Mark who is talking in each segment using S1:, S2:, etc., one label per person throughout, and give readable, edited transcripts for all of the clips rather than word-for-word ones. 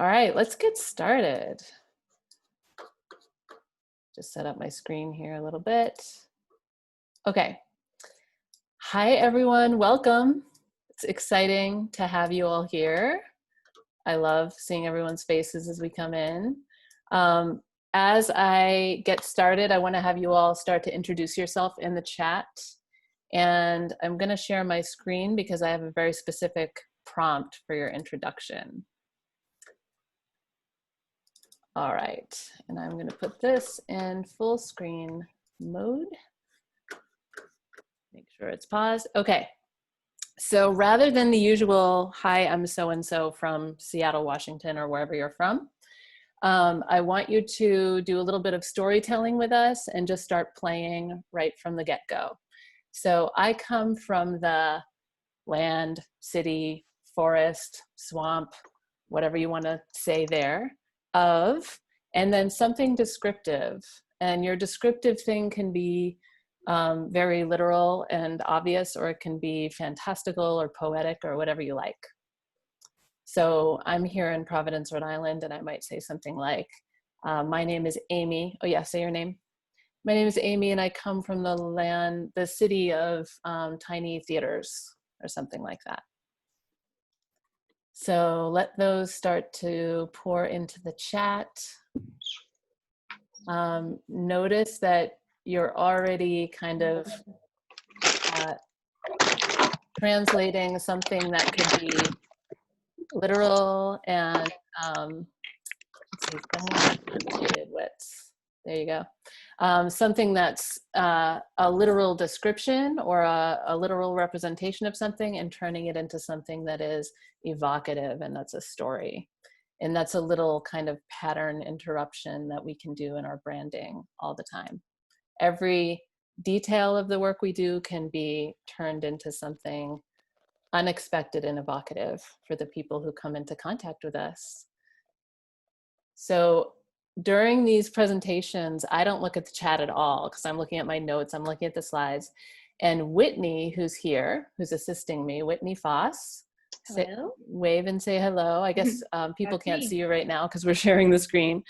S1: All right, let's get started. Just set up my screen here a little bit. Okay. Hi, everyone. Welcome. It's exciting to have you all here. I love seeing everyone's faces as we come in. As I get started, I want to have you all start to introduce yourself in the chat. And I'm going to share my screen because I have a very specific prompt for your introduction. All right, and I'm going to put this in full screen mode. Make sure it's paused. Okay, so rather than the usual, hi, I'm so-and-so from Seattle, Washington, or wherever you're from, I want you to do a little bit of storytelling with us and just start playing right from the get-go. So I come from the land, city, forest, swamp, whatever you want to say there, of, and then something descriptive. And your descriptive thing can be very literal and obvious, or it can be fantastical or poetic or whatever you like. So I'm here in Providence, Rhode Island, and I might say something like, my name is Amy. Oh yeah, say your name. My name is Amy, and I come from the city of tiny theaters, or something like that. So let those start to pour into the chat. Notice that you're already kind of translating something that could be literal and let's see, somewhat annotated widths. There you go. Something that's a literal description or a literal representation of something, and turning it into something that is evocative, and that's a story. And that's a little kind of pattern interruption that we can do in our branding all the time. Every detail of the work we do can be turned into something unexpected and evocative for the people who come into contact with us. So during these presentations, I don't look at the chat at all because I'm looking at my notes, I'm looking at the slides. And Whitney, who's here, who's assisting me, Whitney Foss, wave and say hello. I guess people can't see you right now because we're sharing the screen.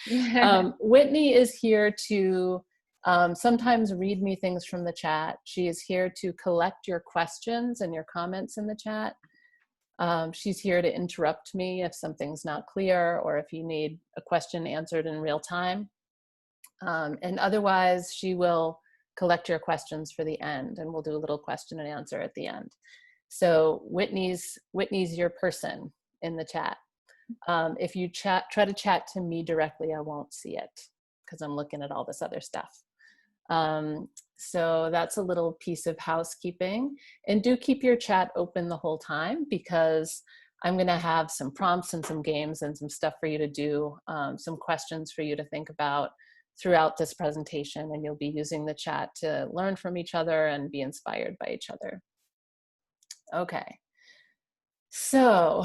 S1: Whitney is here to sometimes read me things from the chat. She is here to collect your questions and your comments in the chat. She's here to interrupt me if something's not clear or if you need a question answered in real time. And otherwise, she will collect your questions for the end, and we'll do a little question and answer at the end. So Whitney's your person in the chat. If you try to chat to me directly, I won't see it because I'm looking at all this other stuff. So that's a little piece of housekeeping. And do keep your chat open the whole time, because I'm going to have some prompts and some games and some stuff for you to do, some questions for you to think about throughout this presentation. And you'll be using the chat to learn from each other and be inspired by each other. Okay. So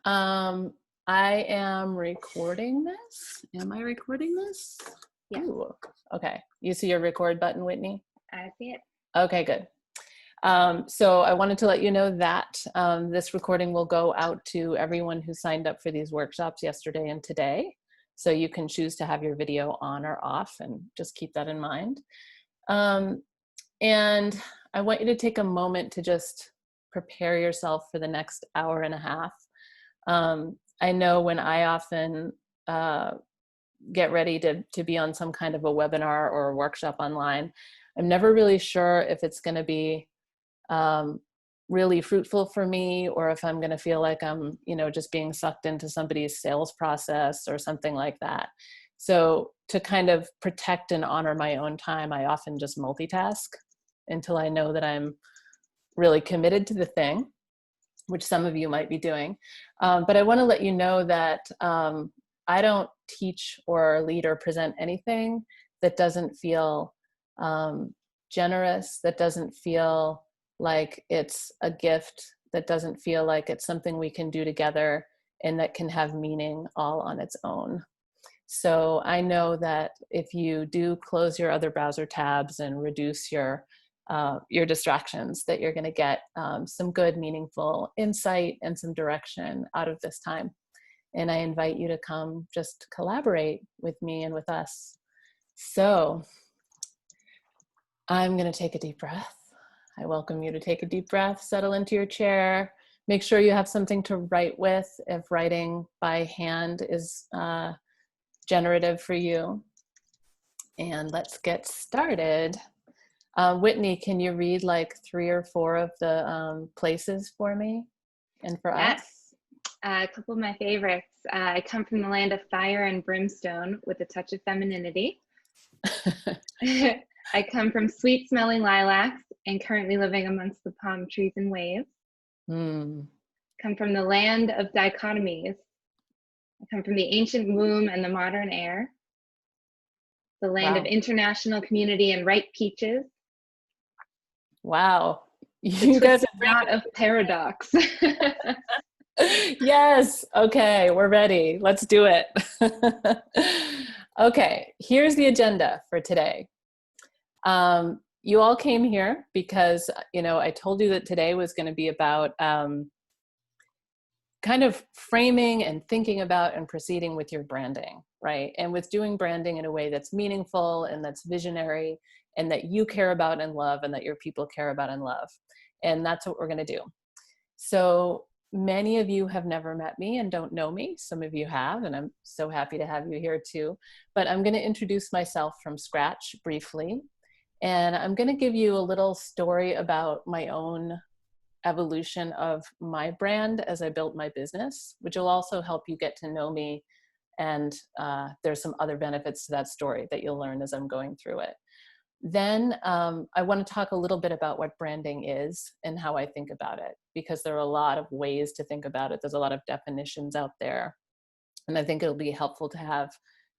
S1: I am recording this. Am I recording this?
S2: Yeah.
S1: Ooh, okay. You see your record button, Whitney?
S2: I see it.
S1: Okay, good. So I wanted to let you know that this recording will go out to everyone who signed up for these workshops yesterday and today. So you can choose to have your video on or off, and just keep that in mind. And I want you to take a moment to just prepare yourself for the next hour and a half. I know when I often get ready to be on some kind of a webinar or a workshop online, I'm never really sure if it's going to be really fruitful for me, or if I'm going to feel like I'm, just being sucked into somebody's sales process or something like that. So to kind of protect and honor my own time, I often just multitask until I know that I'm really committed to the thing, which some of you might be doing. But I want to let you know that I don't teach or lead or present anything that doesn't feel generous, that doesn't feel like it's a gift, that doesn't feel like it's something we can do together and that can have meaning all on its own. So I know that if you do close your other browser tabs and reduce your distractions, that you're going to get some good, meaningful insight and some direction out of this time. and I invite you to come just collaborate with me and with us. So I'm going to take a deep breath. I welcome you to take a deep breath, settle into your chair. Make sure you have something to write with if writing by hand is generative for you. And let's get started. Whitney, can you read like 3 or 4 of the places for me and for us?
S2: A couple of my favorites. I come from the land of fire and brimstone with a touch of femininity. I come from sweet smelling lilacs and currently living amongst the palm trees and waves. Come from the land of dichotomies. I come from the ancient womb and the modern air. The land of international community and ripe peaches.
S1: Wow.
S2: You guys are not of paradox.
S1: Yes. Okay, we're ready. Let's do it. Okay, here's the agenda for today. You all came here because, I told you that today was going to be about kind of framing and thinking about and proceeding with your branding, right? And with doing branding in a way that's meaningful and that's visionary and that you care about and love and that your people care about and love. And that's what we're going to do. So many of you have never met me and don't know me. Some of you have, and I'm so happy to have you here too. But I'm going to introduce myself from scratch briefly. And I'm going to give you a little story about my own evolution of my brand as I built my business, which will also help you get to know me. And there's some other benefits to that story that you'll learn as I'm going through it. Then I want to talk a little bit about what branding is and how I think about it, because there are a lot of ways to think about it. There's a lot of definitions out there. And I think it'll be helpful to have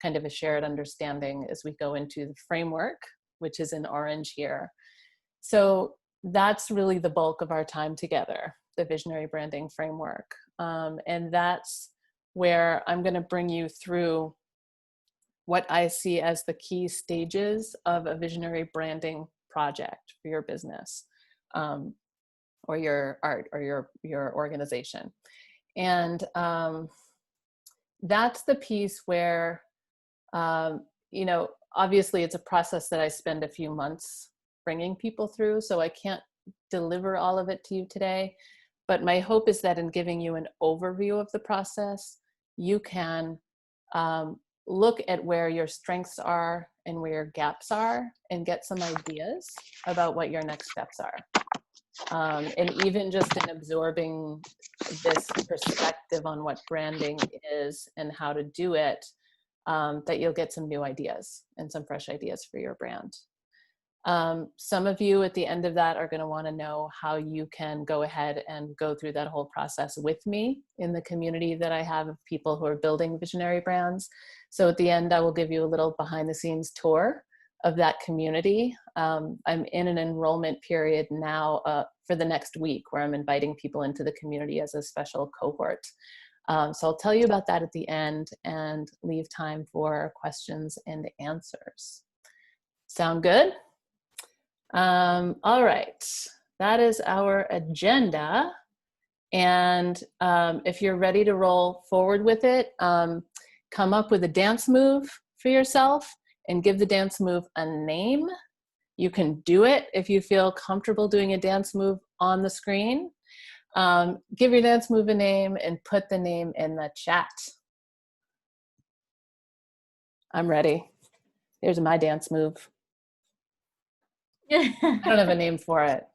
S1: kind of a shared understanding as we go into the framework, which is in orange here. So that's really the bulk of our time together, the visionary branding framework. And that's where I'm going to bring you through what I see as the key stages of a visionary branding project for your business, or your art, or your organization. And that's the piece where, obviously it's a process that I spend a few months bringing people through, so I can't deliver all of it to you today. But my hope is that in giving you an overview of the process, you can look at where your strengths are and where your gaps are and get some ideas about what your next steps are. And even just in absorbing this perspective on what branding is and how to do it, that you'll get some new ideas and some fresh ideas for your brand. Some of you at the end of that are going to want to know how you can go ahead and go through that whole process with me in the community that I have of people who are building visionary brands. So at the end, I will give you a little behind the scenes tour of that community. I'm in an enrollment period now for the next week where I'm inviting people into the community as a special cohort. So I'll tell you about that at the end and leave time for questions and answers. Sound good? All right, that is our agenda. And if you're ready to roll forward with it, come up with a dance move for yourself and give the dance move a name. You can do it if you feel comfortable doing a dance move on the screen. Give your dance move a name and put the name in the chat. I'm ready. Here's my dance move. I don't have a name for it.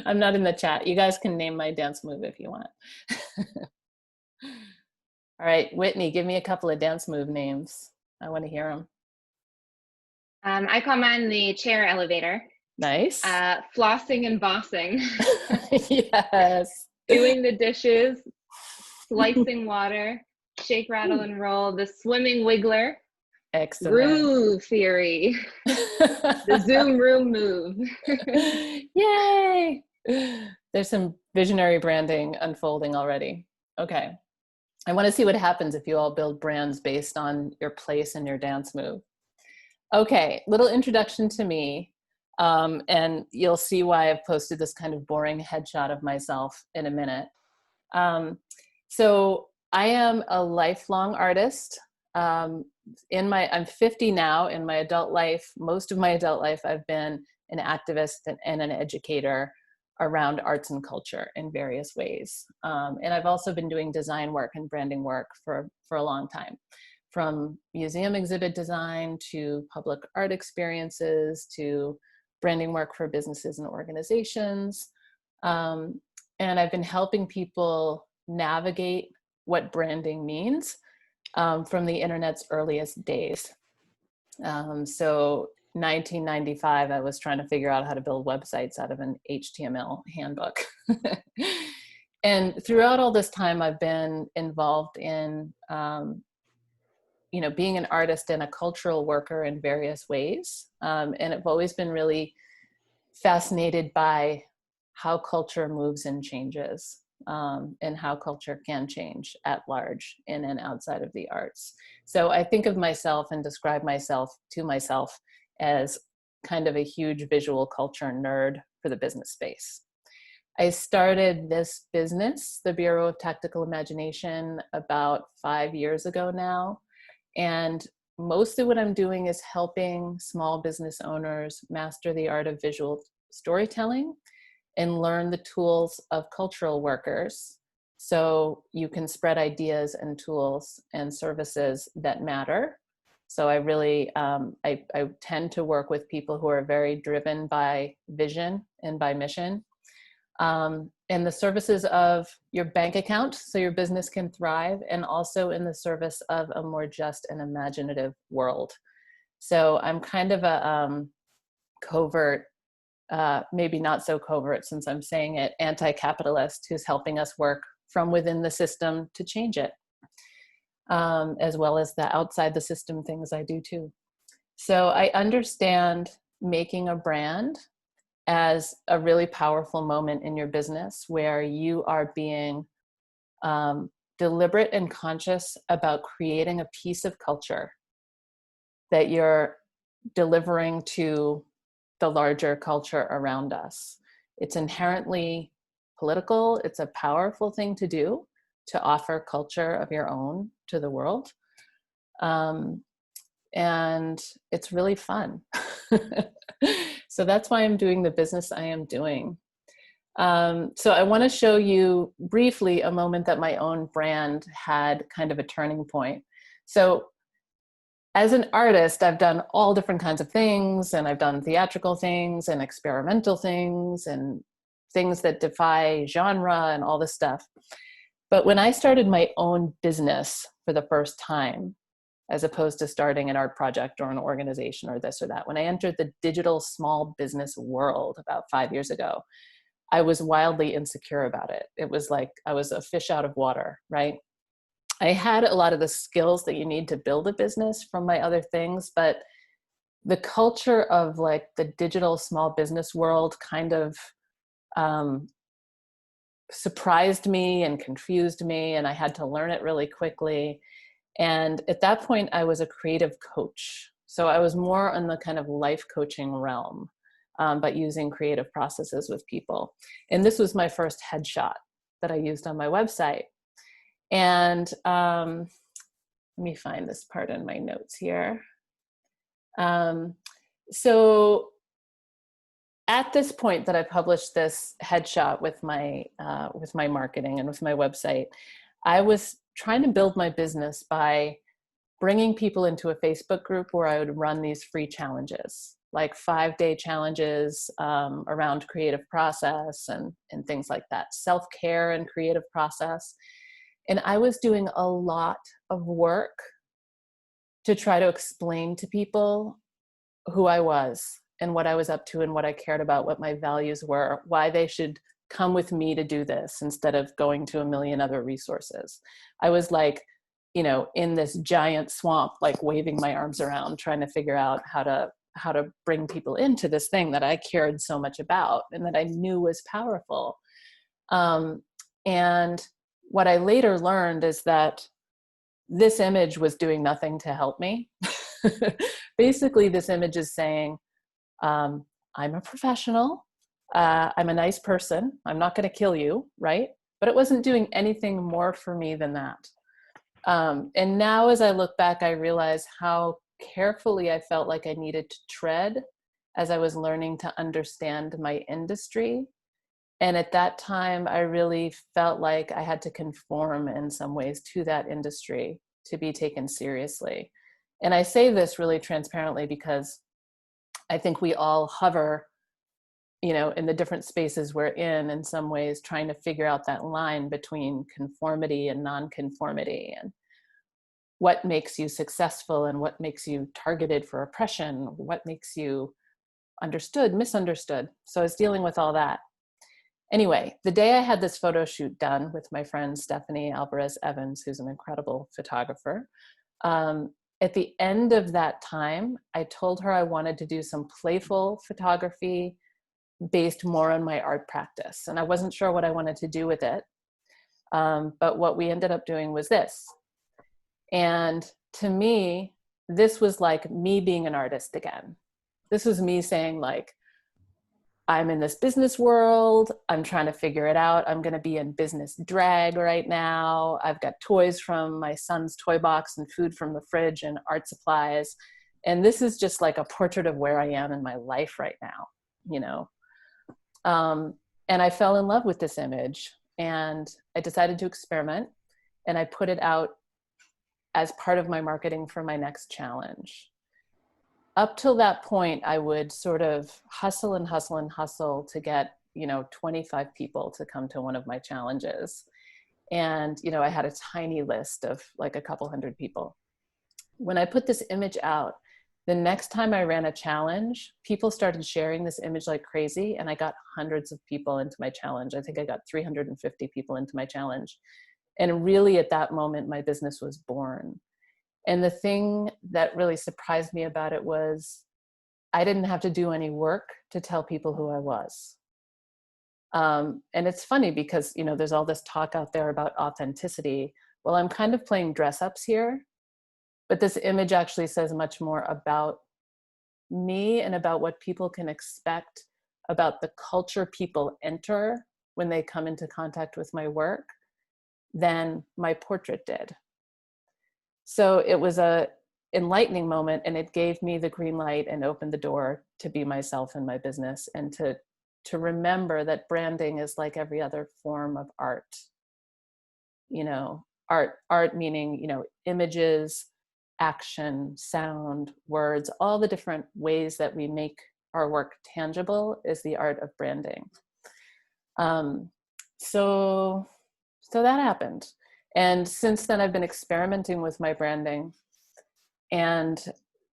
S1: I'm not in the chat. You guys can name my dance move if you want. All right, Whitney, give me a couple of dance move names. I want to hear them.
S2: I call mine the chair elevator.
S1: Nice.
S2: Flossing and bossing.
S1: Yes.
S2: Doing the dishes, slicing water, shake, rattle, and roll, the swimming wiggler.
S1: Excellent.
S2: Groove theory. The Zoom room move.
S1: Yay! There's some visionary branding unfolding already. Okay. I want to see what happens if you all build brands based on your place and your dance move. Okay, little introduction to me. And you'll see why I've posted this kind of boring headshot of myself in a minute. So I am a lifelong artist. Um, I'm 50 now. In my adult life, most of my adult life, I've been an activist and an educator around arts and culture in various ways. And I've also been doing design work and branding work for a long time, from museum exhibit design to public art experiences to branding work for businesses and organizations. Um, and I've been helping people navigate what branding means from the internet's earliest days. So 1995, I was trying to figure out how to build websites out of an HTML handbook. And throughout all this time, I've been involved in, being an artist and a cultural worker in various ways. And I've always been really fascinated by how culture moves and changes, and how culture can change at large in and outside of the arts. So I think of myself and describe myself to myself as kind of a huge visual culture nerd for the business space. I started this business, the Bureau of Tactical Imagination, about 5 years ago now. And mostly what I'm doing is helping small business owners master the art of visual storytelling and learn the tools of cultural workers so you can spread ideas and tools and services that matter. So I really, I tend to work with people who are very driven by vision and by mission. And the services of your bank account so your business can thrive, and also in the service of a more just and imaginative world. So I'm kind of a covert, maybe not so covert since I'm saying it, anti-capitalist who's helping us work from within the system to change it, as well as the outside the system things I do too. So I understand making a brand as a really powerful moment in your business where you are being deliberate and conscious about creating a piece of culture that you're delivering to the larger culture around us. It's inherently political. It's a powerful thing to do, to offer culture of your own to the world. And it's really fun. So that's why I'm doing the business I am doing. So I want to show you briefly a moment that my own brand had kind of a turning point. So as an artist, I've done all different kinds of things, and I've done theatrical things and experimental things and things that defy genre and all this stuff. But when I started my own business for the first time, as opposed to starting an art project or an organization or this or that, when I entered the digital small business world about 5 years ago, I was wildly insecure about it. It was like I was a fish out of water, right? I had a lot of the skills that you need to build a business from my other things, but the culture of like the digital small business world kind of surprised me and confused me, and I had to learn it really quickly. And at that point, I was a creative coach. So I was more in the kind of life coaching realm, but using creative processes with people. And this was my first headshot that I used on my website. And let me find this part in my notes here. So at this point that I published this headshot with my marketing and with my website, I was trying to build my business by bringing people into a Facebook group where I would run these free challenges, like 5-day challenges around creative process and things like that, self-care and creative process. And I was doing a lot of work to try to explain to people who I was and what I was up to and what I cared about, what my values were, why they should come with me to do this instead of going to a million other resources. I was like, in this giant swamp, like waving my arms around, trying to figure out how to bring people into this thing that I cared so much about and that I knew was powerful. And what I later learned is that this image was doing nothing to help me. Basically, this image is saying, I'm a professional. I'm a nice person. I'm not going to kill you, right? but it wasn't doing anything more for me than that. And now as I look back, I realize how carefully I felt like I needed to tread as I was learning to understand my industry. And at that time, I really felt like I had to conform in some ways to that industry to be taken seriously. And I say this really transparently because I think we all hover, in the different spaces we're in some ways, trying to figure out that line between conformity and nonconformity, and what makes you successful and what makes you targeted for oppression, what makes you understood, misunderstood. So I was dealing with all that. Anyway, the day I had this photo shoot done with my friend Stephanie Alvarez Evans, who's an incredible photographer, at the end of that time, I told her I wanted to do some playful photography based more on my art practice. And I wasn't sure what I wanted to do with it. But what we ended up doing was this. And to me, this was like me being an artist again. This was me saying, like, I'm in this business world. I'm trying to figure it out. I'm going to be in business drag right now. I've got toys from my son's toy box and food from the fridge and art supplies. And this is just like a portrait of where I am in my life right now, you know? And I fell in love with this image, and I decided to experiment, and I put it out as part of my marketing for my next challenge. Up till that point, I would sort of hustle and hustle and hustle to get, 25 people to come to one of my challenges. And, I had a tiny list of like a couple hundred people. When I put this image out, the next time I ran a challenge, people started sharing this image like crazy, and I got hundreds of people into my challenge. I think I got 350 people into my challenge. And really at that moment, my business was born. And the thing that really surprised me about it was I didn't have to do any work to tell people who I was. And it's funny because, there's all this talk out there about authenticity. Well, I'm kind of playing dress ups here, but this image actually says much more about me and about what people can expect about the culture people enter when they come into contact with my work than my portrait did. So it was a enlightening moment, and it gave me the green light and opened the door to be myself in my business, and to remember that branding is like every other form of art. Art meaning, images, action, sound, words, all the different ways that we make our work tangible is the art of branding. So that happened. And since then, I've been experimenting with my branding. And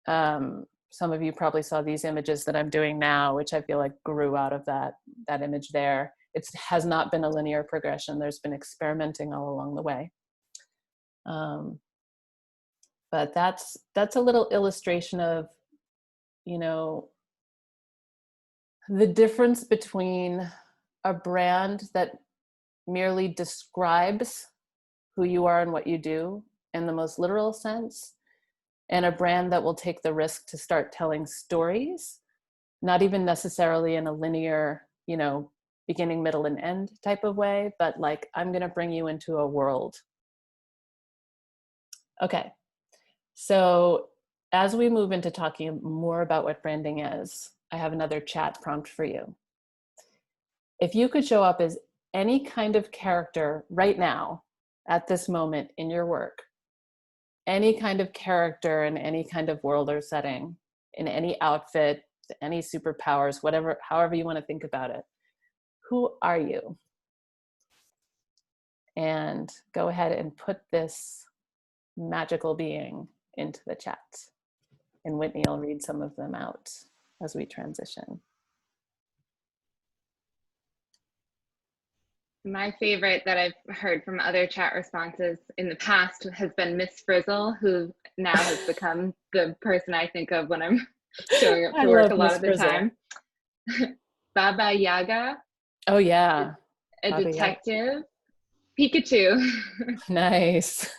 S1: some of you probably saw these images that I'm doing now, which I feel like grew out of that image there. It has not been a linear progression. There's been experimenting all along the way. But that's a little illustration of, the difference between a brand that merely describes who you are and what you do in the most literal sense, and a brand that will take the risk to start telling stories, not even necessarily in a linear, beginning, middle, and end type of way, but like, I'm going to bring you into a world. Okay. So as we move into talking more about what branding is, I have another chat prompt for you. If you could show up as any kind of character right now, at this moment in your work, any kind of character in any kind of world or setting, in any outfit, any superpowers, whatever, however you want to think about it, who are you? And go ahead and put this magical being into the chat. And Whitney will read some of them out as we transition.
S2: My favorite that I've heard from other chat responses in the past has been Miss Frizzle, who now has become the person I think of when I'm showing up to work a lot of the time. Baba Yaga.
S1: Oh yeah.
S2: A detective. Pikachu.
S1: Nice.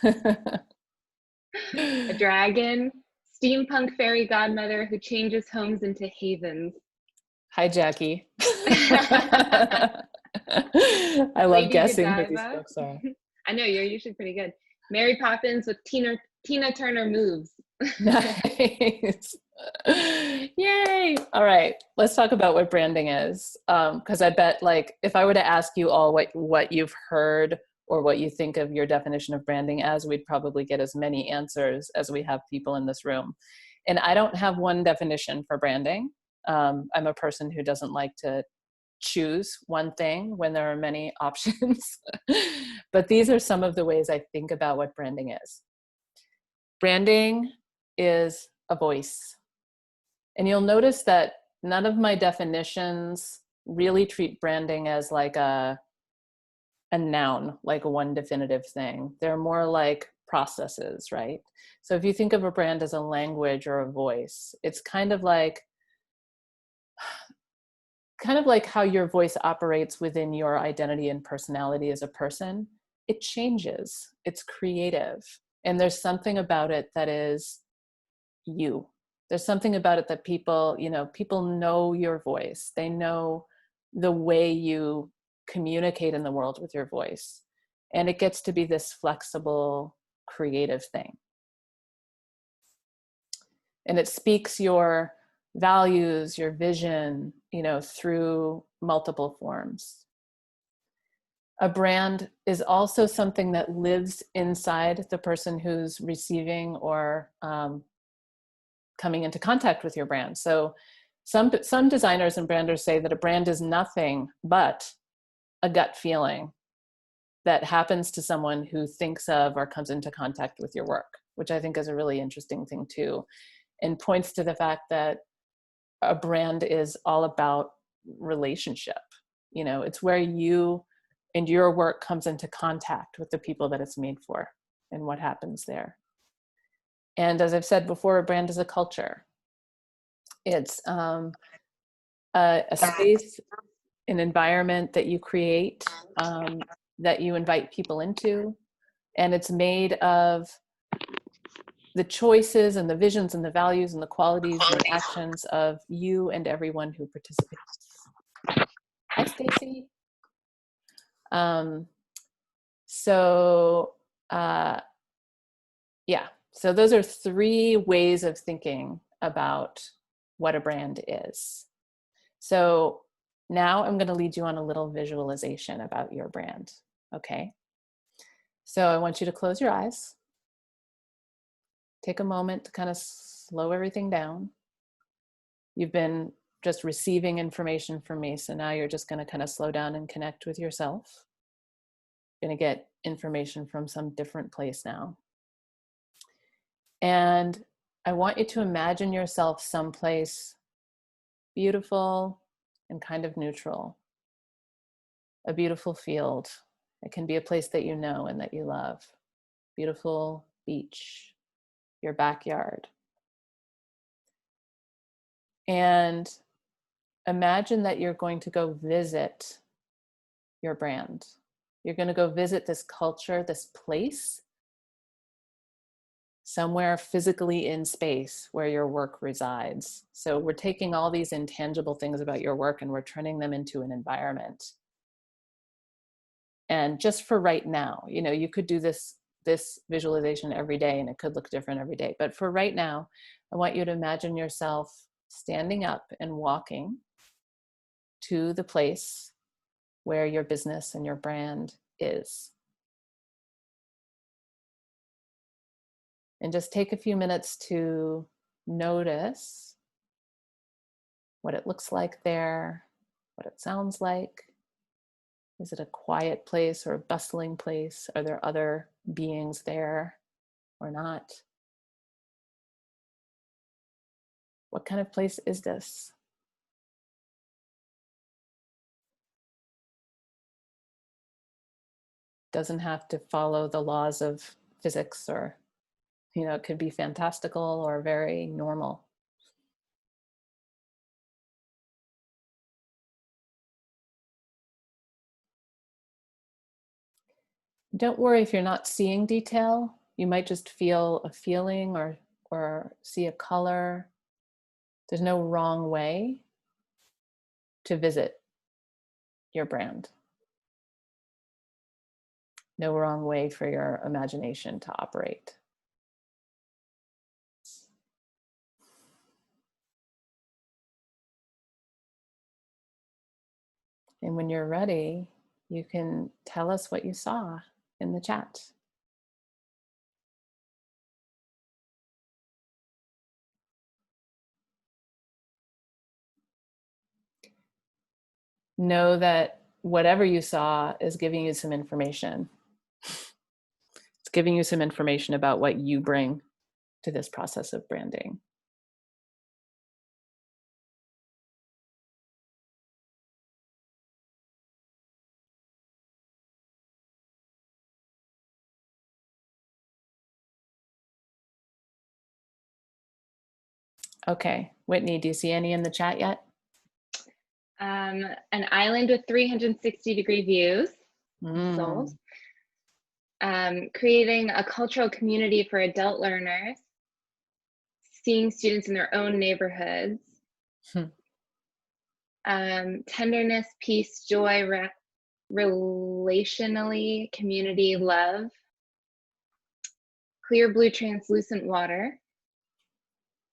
S2: A dragon. Steampunk fairy godmother who changes homes into havens.
S1: Hi, Jackie. I love
S2: Lady
S1: guessing who these
S2: Godiva.
S1: folks are.
S2: I know you're usually pretty good. Mary Poppins with Tina Turner moves.
S1: Nice. Yay. All right. Let's talk about what branding is. Because I bet, like, if I were to ask you all what you've heard or what you think of your definition of branding as, we'd probably get as many answers as we have people in this room. And I don't have one definition for branding. I'm a person who doesn't like to choose one thing when there are many options. But these are some of the ways I think about what branding is. Branding is a voice. And you'll notice that none of my definitions really treat branding as like a noun, like one definitive thing. They're more like processes, right? So if you think of a brand as a language or a voice, it's kind of like how your voice operates within your identity and personality as a person. It changes. It's creative. And there's something about it that is you. There's something about it that people know your voice. They know the way you communicate in the world with your voice. And it gets to be this flexible, creative thing. And it speaks your values, your vision, through multiple forms. A brand is also something that lives inside the person who's receiving or coming into contact with your brand. So some designers and branders say that a brand is nothing but a gut feeling that happens to someone who thinks of or comes into contact with your work, which I think is a really interesting thing too, and points to the fact that a brand is all about relationship. It's where you and your work comes into contact with the people that it's made for and what happens there. And as I've said before, a brand is a culture. It's a space, an environment that you create, that you invite people into. And it's made of the choices and the visions and the values and the qualities and the actions of you and everyone who participates. Hi, Stacy. So so those are 3 ways of thinking about what a brand is. So now I'm going to lead you on a little visualization about your brand. Okay. So I want you to close your eyes. Take a moment to kind of slow everything down. You've been just receiving information from me. So now you're just going to kind of slow down and connect with yourself. You're going to get information from some different place now. And I want you to imagine yourself someplace beautiful and kind of neutral. A beautiful field. It can be a place that you know and that you love. Beautiful beach, your backyard. And imagine that you're going to go visit your brand. You're going to go visit this culture, this place, somewhere physically in space where your work resides. So we're taking all these intangible things about your work and we're turning them into an environment. And just for right now, you could do this visualization every day and it could look different every day. But for right now, I want you to imagine yourself standing up and walking to the place where your business and your brand is. And just take a few minutes to notice what it looks like there, what it sounds like. Is it a quiet place or a bustling place? Are there other beings there or not? What kind of place is this? Doesn't have to follow the laws of physics, or it could be fantastical or very normal. Don't worry if you're not seeing detail. You might just feel a feeling or see a color. There's no wrong way to visit your brand. No wrong way for your imagination to operate. And when you're ready, you can tell us what you saw in the chat. Know that whatever you saw is giving you some information. It's giving you some information about what you bring to this process of branding. Okay, Whitney, do you see any in the chat yet?
S2: An island with 360-degree views, sold. Creating a cultural community for adult learners, seeing students in their own neighborhoods. Tenderness, peace, joy, relationally, community, love. Clear blue translucent water.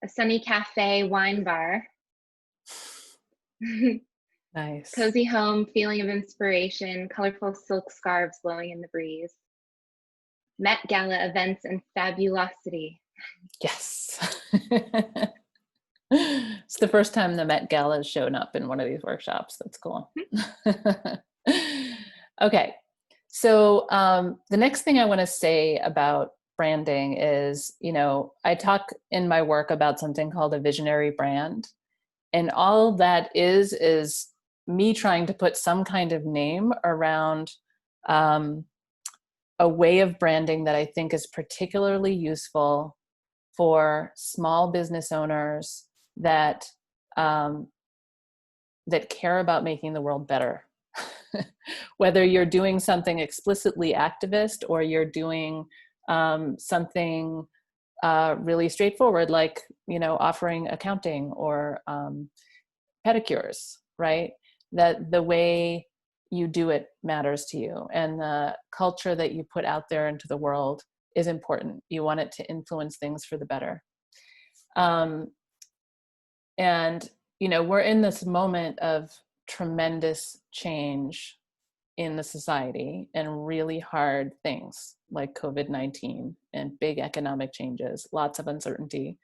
S2: A sunny cafe, wine bar.
S1: Nice.
S2: Cozy home, feeling of inspiration, colorful silk scarves blowing in the breeze. Met Gala events and fabulosity.
S1: Yes. It's the first time the Met Gala has shown up in one of these workshops. That's cool. Okay, so the next thing I want to say about branding is, I talk in my work about something called a visionary brand. And all that is me trying to put some kind of name around a way of branding that I think is particularly useful for small business owners that that care about making the world better. Whether you're doing something explicitly activist or you're doing something really straightforward, like offering accounting or pedicures, right? That the way you do it matters to you, and the culture that you put out there into the world is important. You want it to influence things for the better. And we're in this moment of tremendous change in the society and really hard things like COVID-19 and big economic changes, lots of uncertainty.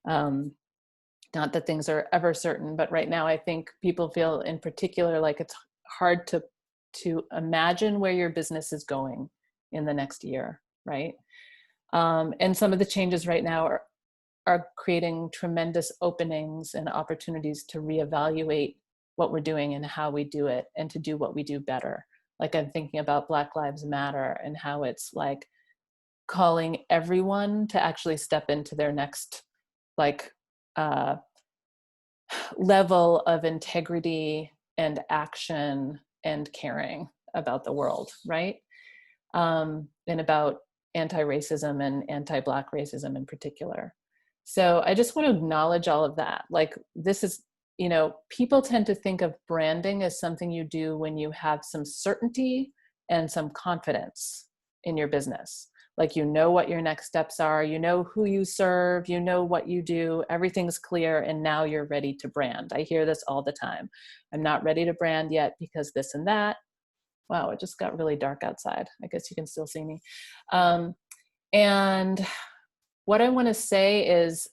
S1: Not that things are ever certain, but right now I think people feel in particular like it's hard to imagine where your business is going in the next year, right? And some of the changes right now are creating tremendous openings and opportunities to reevaluate what we're doing and how we do it, and to do what we do better. Like, I'm thinking about Black Lives Matter and how it's like calling everyone to actually step into their next level of integrity and action and caring about the world, right? And about anti-racism and anti-Black racism in particular. So I just want to acknowledge all of that. Like, this is, people tend to think of branding as something you do when you have some certainty and some confidence in your business. Like, what your next steps are, who you serve, what you do, everything's clear, and now you're ready to brand. I hear this all the time. I'm not ready to brand yet because this and that. Wow, it just got really dark outside. I guess you can still see me. And what I want to say is,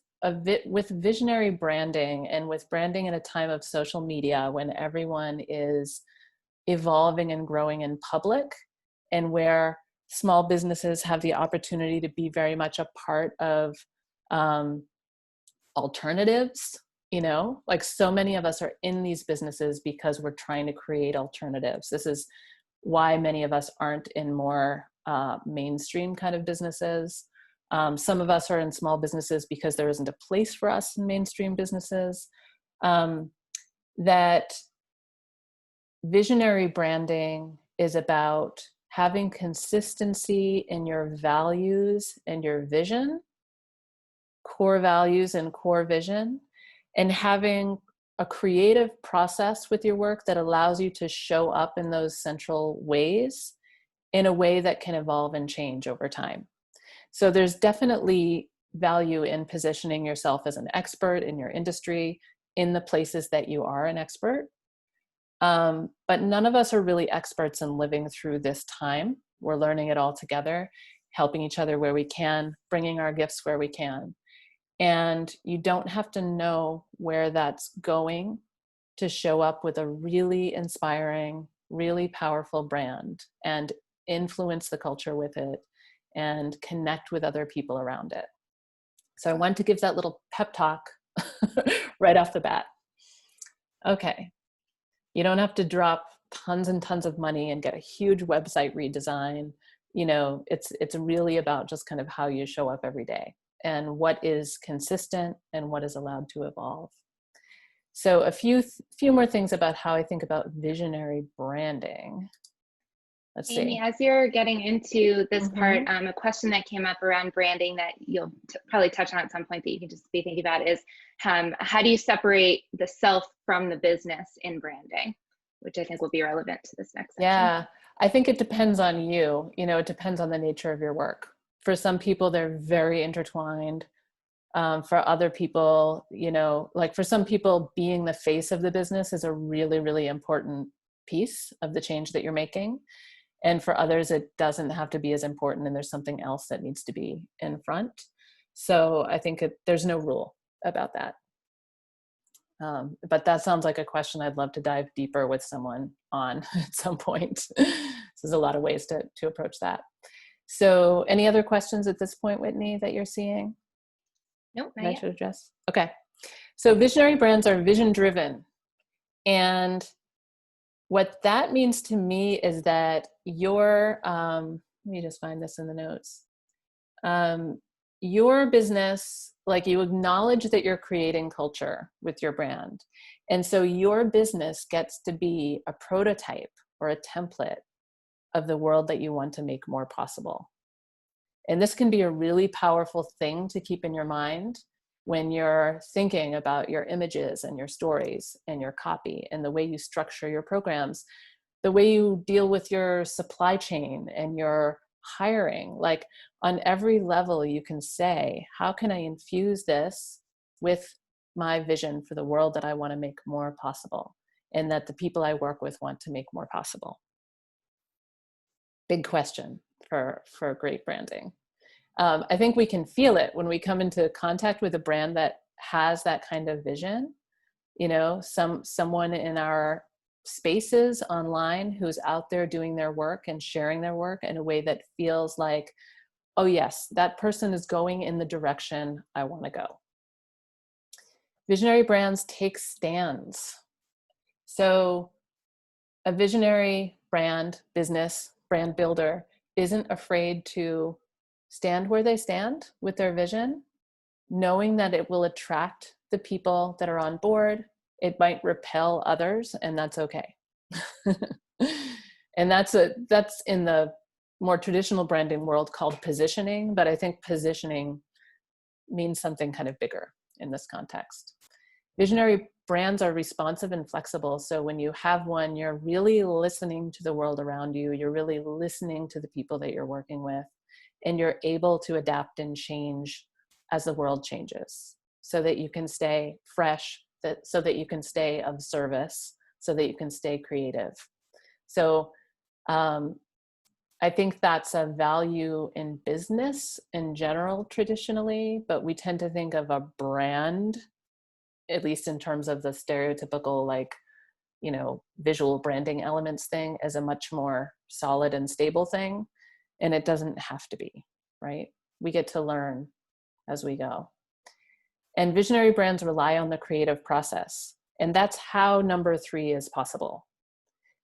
S1: with visionary branding and with branding in a time of social media when everyone is evolving and growing in public, and where small businesses have the opportunity to be very much a part of alternatives, like so many of us are in these businesses because we're trying to create alternatives. This is why many of us aren't in more mainstream kind of businesses. Some of us are in small businesses because there isn't a place for us in mainstream businesses. That visionary branding is about having consistency in your values and your vision, core values and core vision, and having a creative process with your work that allows you to show up in those central ways in a way that can evolve and change over time. So there's definitely value in positioning yourself as an expert in your industry, in the places that you are an expert. But none of us are really experts in living through this time. We're learning it all together, helping each other where we can, bringing our gifts where we can. And you don't have to know where that's going to show up with a really inspiring, really powerful brand and influence the culture with it and connect with other people around it. So I want to give that little pep talk right off the bat. Okay. You don't have to drop tons and tons of money and get a huge website redesign. You know, it's really about just kind of how you show up every day and what is consistent and what is allowed to evolve. So a few more things about how I think about visionary branding. Let's
S2: Amy,
S1: see.
S2: as you're getting into this part, a question that came up around branding that you'll probably touch on at some point that you can just be thinking about is how do you separate the self from the business in branding, which I think will be relevant to this next section.
S1: Yeah, I think it depends on you. You know, it depends on the nature of your work. For some people, they're very intertwined. For other people, you know, like for some people, being the face of the business is a really, really important piece of the change that you're making. And for others, it doesn't have to be as important, and there's something else that needs to be in front. So I think there's no rule about that. But that sounds like a question I'd love to dive deeper with someone on at some point. There's a lot of ways to approach that. So any other questions at this point, Whitney, that you're seeing?
S2: Nope,
S1: I should address? Okay. So visionary brands are vision driven. And what that means to me is that let me just find this in the notes. Your business, like you acknowledge that you're creating culture with your brand. And so your business gets to be a prototype or a template of the world that you want to make more possible. And this can be a really powerful thing to keep in your mind when you're thinking about your images and your stories and your copy and the way you structure your programs, the way you deal with your supply chain and your hiring. Like on every level, you can say, how can I infuse this with my vision for the world that I want to make more possible and that the people I work with want to make more possible? Big question for great branding. I think we can feel it when we come into contact with a brand that has that kind of vision. You know, someone in our spaces online who's out there doing their work and sharing their work in a way that feels like, oh yes, that person is going in the direction I want to go. Visionary brands take stands. So a visionary brand, business, brand builder isn't afraid to stand where they stand with their vision, knowing that it will attract the people that are on board. It might repel others, and that's okay. And that's in the more traditional branding world called positioning, but I think positioning means something kind of bigger in this context. Visionary brands are responsive and flexible. So when you have one, you're really listening to the world around you. You're really listening to the people that you're working with, and you're able to adapt and change as the world changes so that you can stay fresh, so that you can stay of service, so that you can stay creative. So I think that's a value in business in general traditionally, but we tend to think of a brand, at least in terms of the stereotypical, like, you know, visual branding elements thing, as a much more solid and stable thing. And it doesn't have to be, right? We get to learn as we go. And visionary brands rely on the creative process. And that's how number 3 is possible.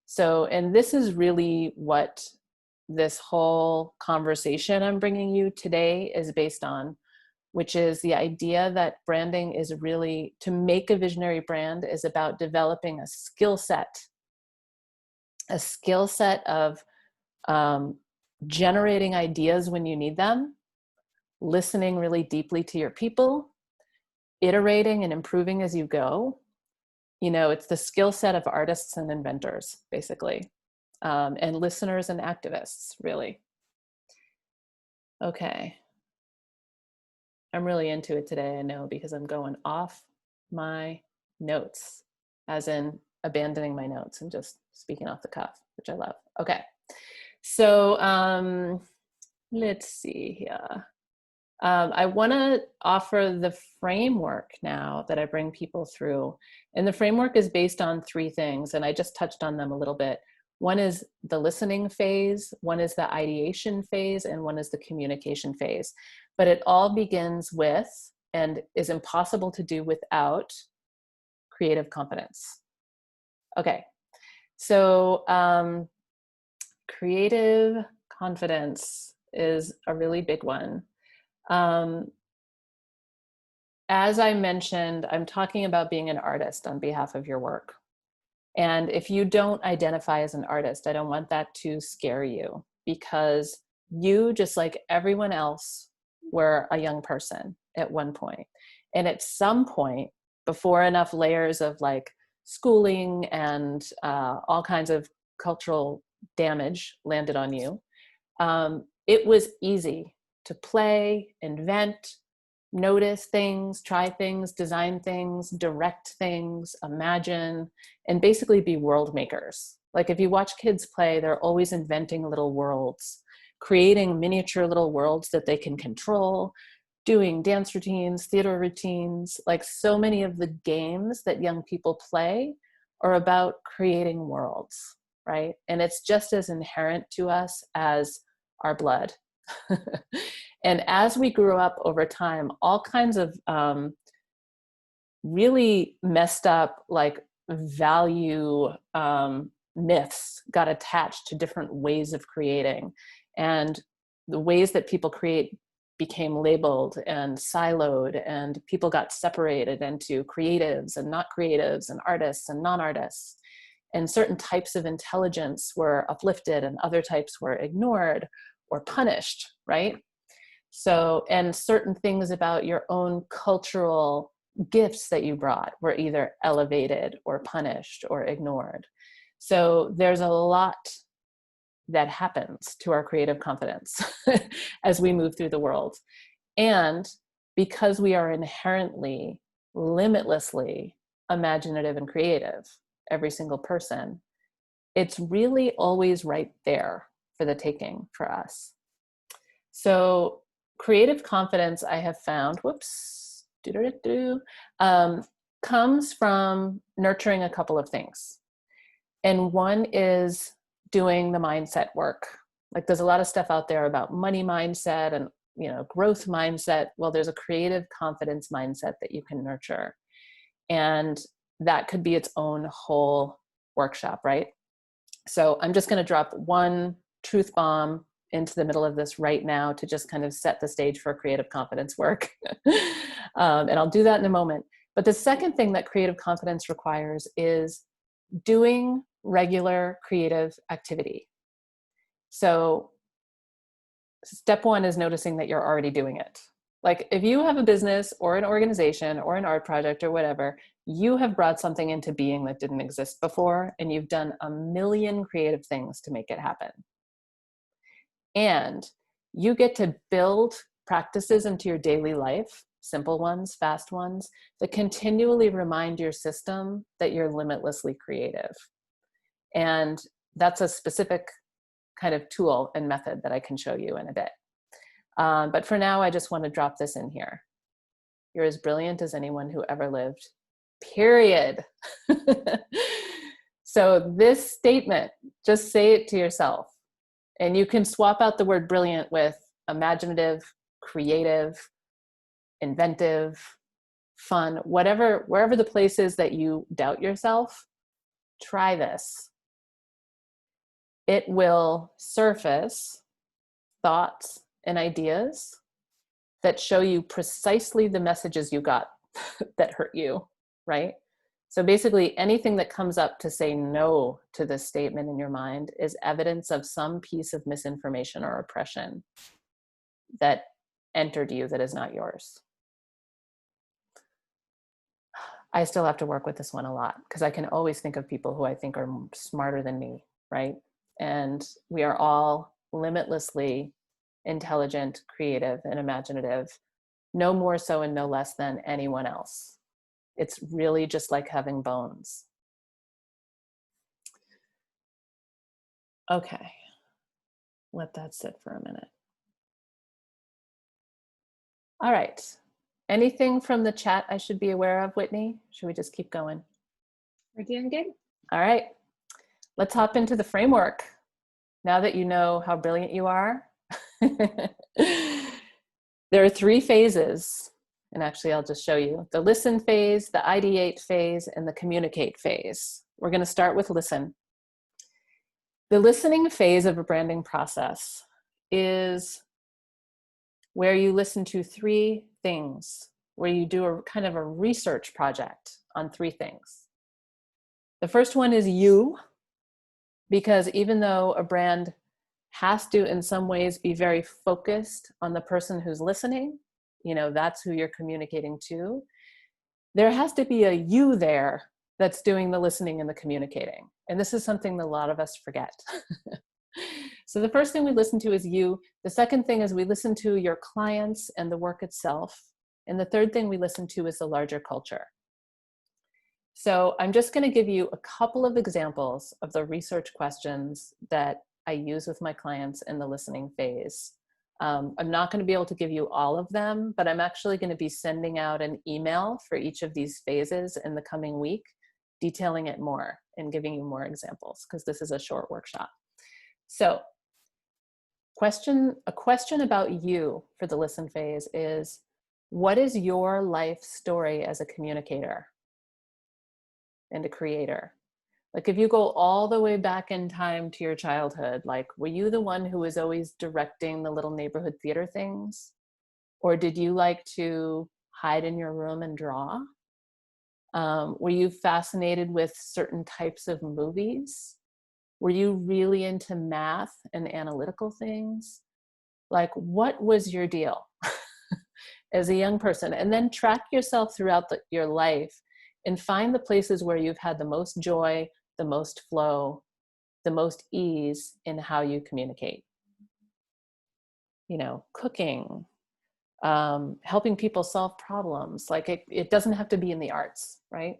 S1: So, and this is really what this whole conversation I'm bringing you today is based on, which is the idea that branding is really, to make a visionary brand is about developing a skill set of generating ideas when you need them, listening really deeply to your people, iterating and improving as you go. You know, it's the skill set of artists and inventors, basically. and listeners and activists, really. Okay. I'm really into it today, I know, because I'm going off my notes, as in abandoning my notes and just speaking off the cuff, which I love. Okay. So let's see here. I want to offer the framework now that I bring people through. And the framework is based on three things, and I just touched on them a little bit. One is the listening phase, one is the ideation phase, and one is the communication phase. But it all begins with, and is impossible to do without, creative confidence. Okay, so creative confidence is a really big one. As I mentioned, I'm talking about being an artist on behalf of your work. And if you don't identify as an artist, I don't want that to scare you, because you, just like everyone else, were a young person at one point. And at some point, before enough layers of like schooling and all kinds of cultural damage landed on you, it was easy to play, invent, notice things, try things, design things, direct things, imagine, and basically be world makers. Like if you watch kids play, they're always inventing little worlds, creating miniature little worlds that they can control, doing dance routines, theater routines. Like so many of the games that young people play are about creating worlds, right? And it's just as inherent to us as our blood. And as we grew up over time, all kinds of really messed up like value myths got attached to different ways of creating. And the ways that people create became labeled and siloed, and people got separated into creatives and not creatives, and artists and non-artists. And certain types of intelligence were uplifted and other types were ignored or punished, right? So, and certain things about your own cultural gifts that you brought were either elevated or punished or ignored. So there's a lot that happens to our creative confidence as we move through the world. And because we are inherently, limitlessly imaginative and creative, every single person, it's really always right there for the taking for us. So creative confidence, I have found, comes from nurturing a couple of things. And one is doing the mindset work. Like there's a lot of stuff out there about money mindset and, you know, growth mindset. Well, there's a creative confidence mindset that you can nurture. And that could be its own whole workshop, right? So I'm just going to drop one truth bomb into the middle of this right now to just kind of set the stage for creative confidence work. And I'll do that in a moment. But the second thing that creative confidence requires is doing regular creative activity. So step one is noticing that you're already doing it. Like if you have a business or an organization or an art project or whatever, you have brought something into being that didn't exist before, and you've done a million creative things to make it happen. And you get to build practices into your daily life, simple ones, fast ones, that continually remind your system that you're limitlessly creative. And that's a specific kind of tool and method that I can show you in a bit. But for now, I just want to drop this in here. You're as brilliant as anyone who ever lived, period. So this statement, just say it to yourself. And you can swap out the word brilliant with imaginative, creative, inventive, fun, whatever, wherever the place is that you doubt yourself, try this. It will surface thoughts and ideas that show you precisely the messages you got that hurt you, right? So basically anything that comes up to say no to this statement in your mind is evidence of some piece of misinformation or oppression that entered you that is not yours. I still have to work with this one a lot because I can always think of people who I think are smarter than me, right? and we are all limitlessly intelligent, creative, and imaginative, no more so and no less than anyone else. It's really just like having bones. Okay, let that sit for a minute. All right. Anything from the chat I should be aware of, Whitney? Should we just keep going?
S2: We're doing good.
S1: All right. Let's hop into the framework. Now that you know how brilliant you are, there are 3 phases. And actually, I'll just show you. The listen phase, the ideate phase, and the communicate phase. We're going to start with listen. The listening phase of a branding process is where you listen to 3 things, where you do a kind of a research project on 3 things. The first one is you, because even though a brand has to in some ways be very focused on the person who's listening, you know, that's who you're communicating to, there has to be a you there that's doing the listening and the communicating. And this is something that a lot of us forget. So the first thing we listen to is you. The second thing is we listen to your clients and the work itself. And the third thing we listen to is the larger culture. So I'm just going to give you a couple of examples of the research questions that I use with my clients in the listening phase. I'm not going to be able to give you all of them, but I'm actually going to be sending out an email for each of these phases in the coming week, detailing it more and giving you more examples, because this is a short workshop. So a question about you for the listen phase is, what is your life story as a communicator and a creator? Like, if you go all the way back in time to your childhood, like, were you the one who was always directing the little neighborhood theater things? Or did you like to hide in your room and draw? Were you fascinated with certain types of movies? Were you really into math and analytical things? Like, what was your deal as a young person? And then track yourself throughout your life and find the places where you've had the most joy, the most flow, the most ease in how you communicate. You know, cooking, helping people solve problems. Like, it doesn't have to be in the arts, right?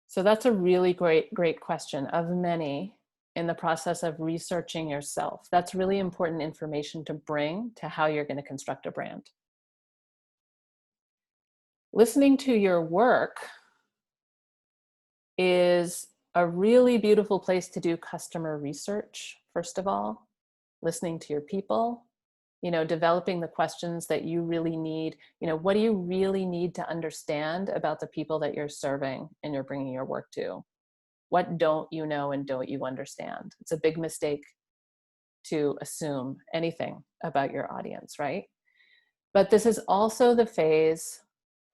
S1: So that's a really great question of many in the process of researching yourself. That's really important information to bring to how you're going to construct a brand. Listening to your work is a really beautiful place to do customer research, first of all. Listening to your people, you know, developing the questions that you really need. You know, what do you really need to understand about the people that you're serving and you're bringing your work to? What don't you know and don't you understand? It's a big mistake to assume anything about your audience, right? But this is also the phase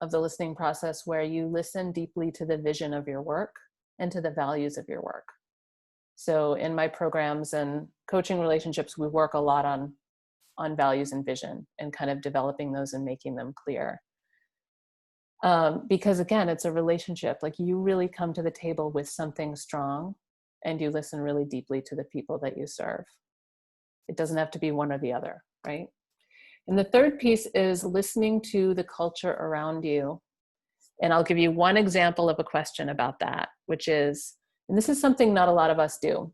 S1: of the listening process where you listen deeply to the vision of your work and to the values of your work. So in my programs and coaching relationships, we work a lot on values and vision and kind of developing those and making them clear. Because again, it's a relationship. Like, you really come to the table with something strong and you listen really deeply to the people that you serve. It doesn't have to be one or the other, right? And the third piece is listening to the culture around you. And I'll give you one example of a question about that, which is, and this is something not a lot of us do.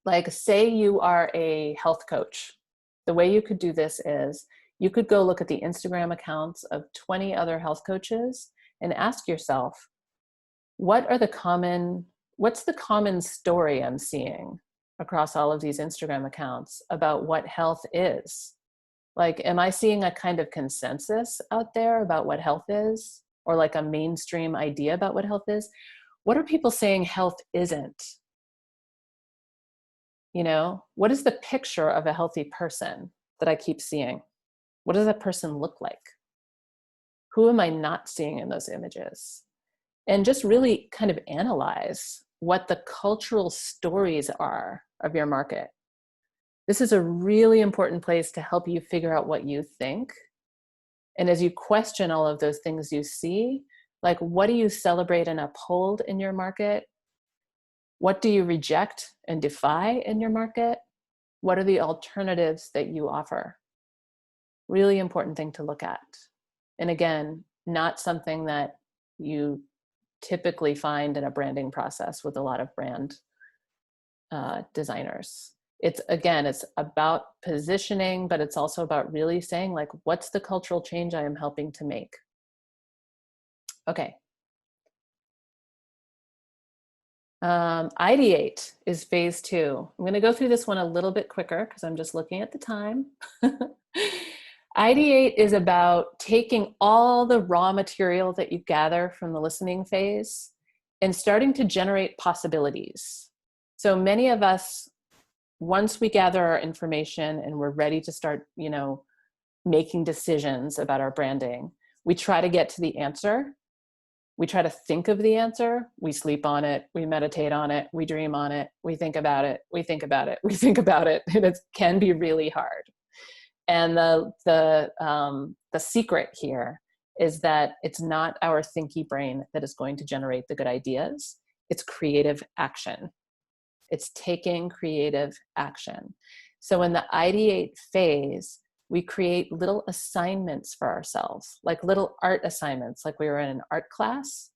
S1: Like, say you are a health coach. The way you could do this is you could go look at the Instagram accounts of 20 other health coaches and ask yourself, what's the common story I'm seeing across all of these Instagram accounts about what health is? Like, am I seeing a kind of consensus out there about what health is, or like a mainstream idea about what health is? What are people saying health isn't? You know, what is the picture of a healthy person that I keep seeing? What does that person look like? Who am I not seeing in those images? And just really kind of analyze what the cultural stories are of your market. This is a really important place to help you figure out what you think. And as you question all of those things you see, like, what do you celebrate and uphold in your market? What do you reject and defy in your market? What are the alternatives that you offer? Really important thing to look at. And again, not something that you typically find in a branding process with a lot of brand designers. It's about positioning, but it's also about really saying, like, what's the cultural change I am helping to make? Okay. Ideate is phase 2. I'm going to go through this one a little bit quicker because I'm just looking at the time. Ideate is about taking all the raw material that you gather from the listening phase and starting to generate possibilities. So many of us, once we gather our information and we're ready to start, making decisions about our branding, we try to get to the answer. We try to think of the answer. We sleep on it. We meditate on it. We dream on it. We think about it. We think about it. We think about it. And it can be really hard. And the secret here is that it's not our thinky brain that is going to generate the good ideas. It's creative action. It's taking creative action. So in the ideate phase, we create little assignments for ourselves, like little art assignments, like we were in an art class,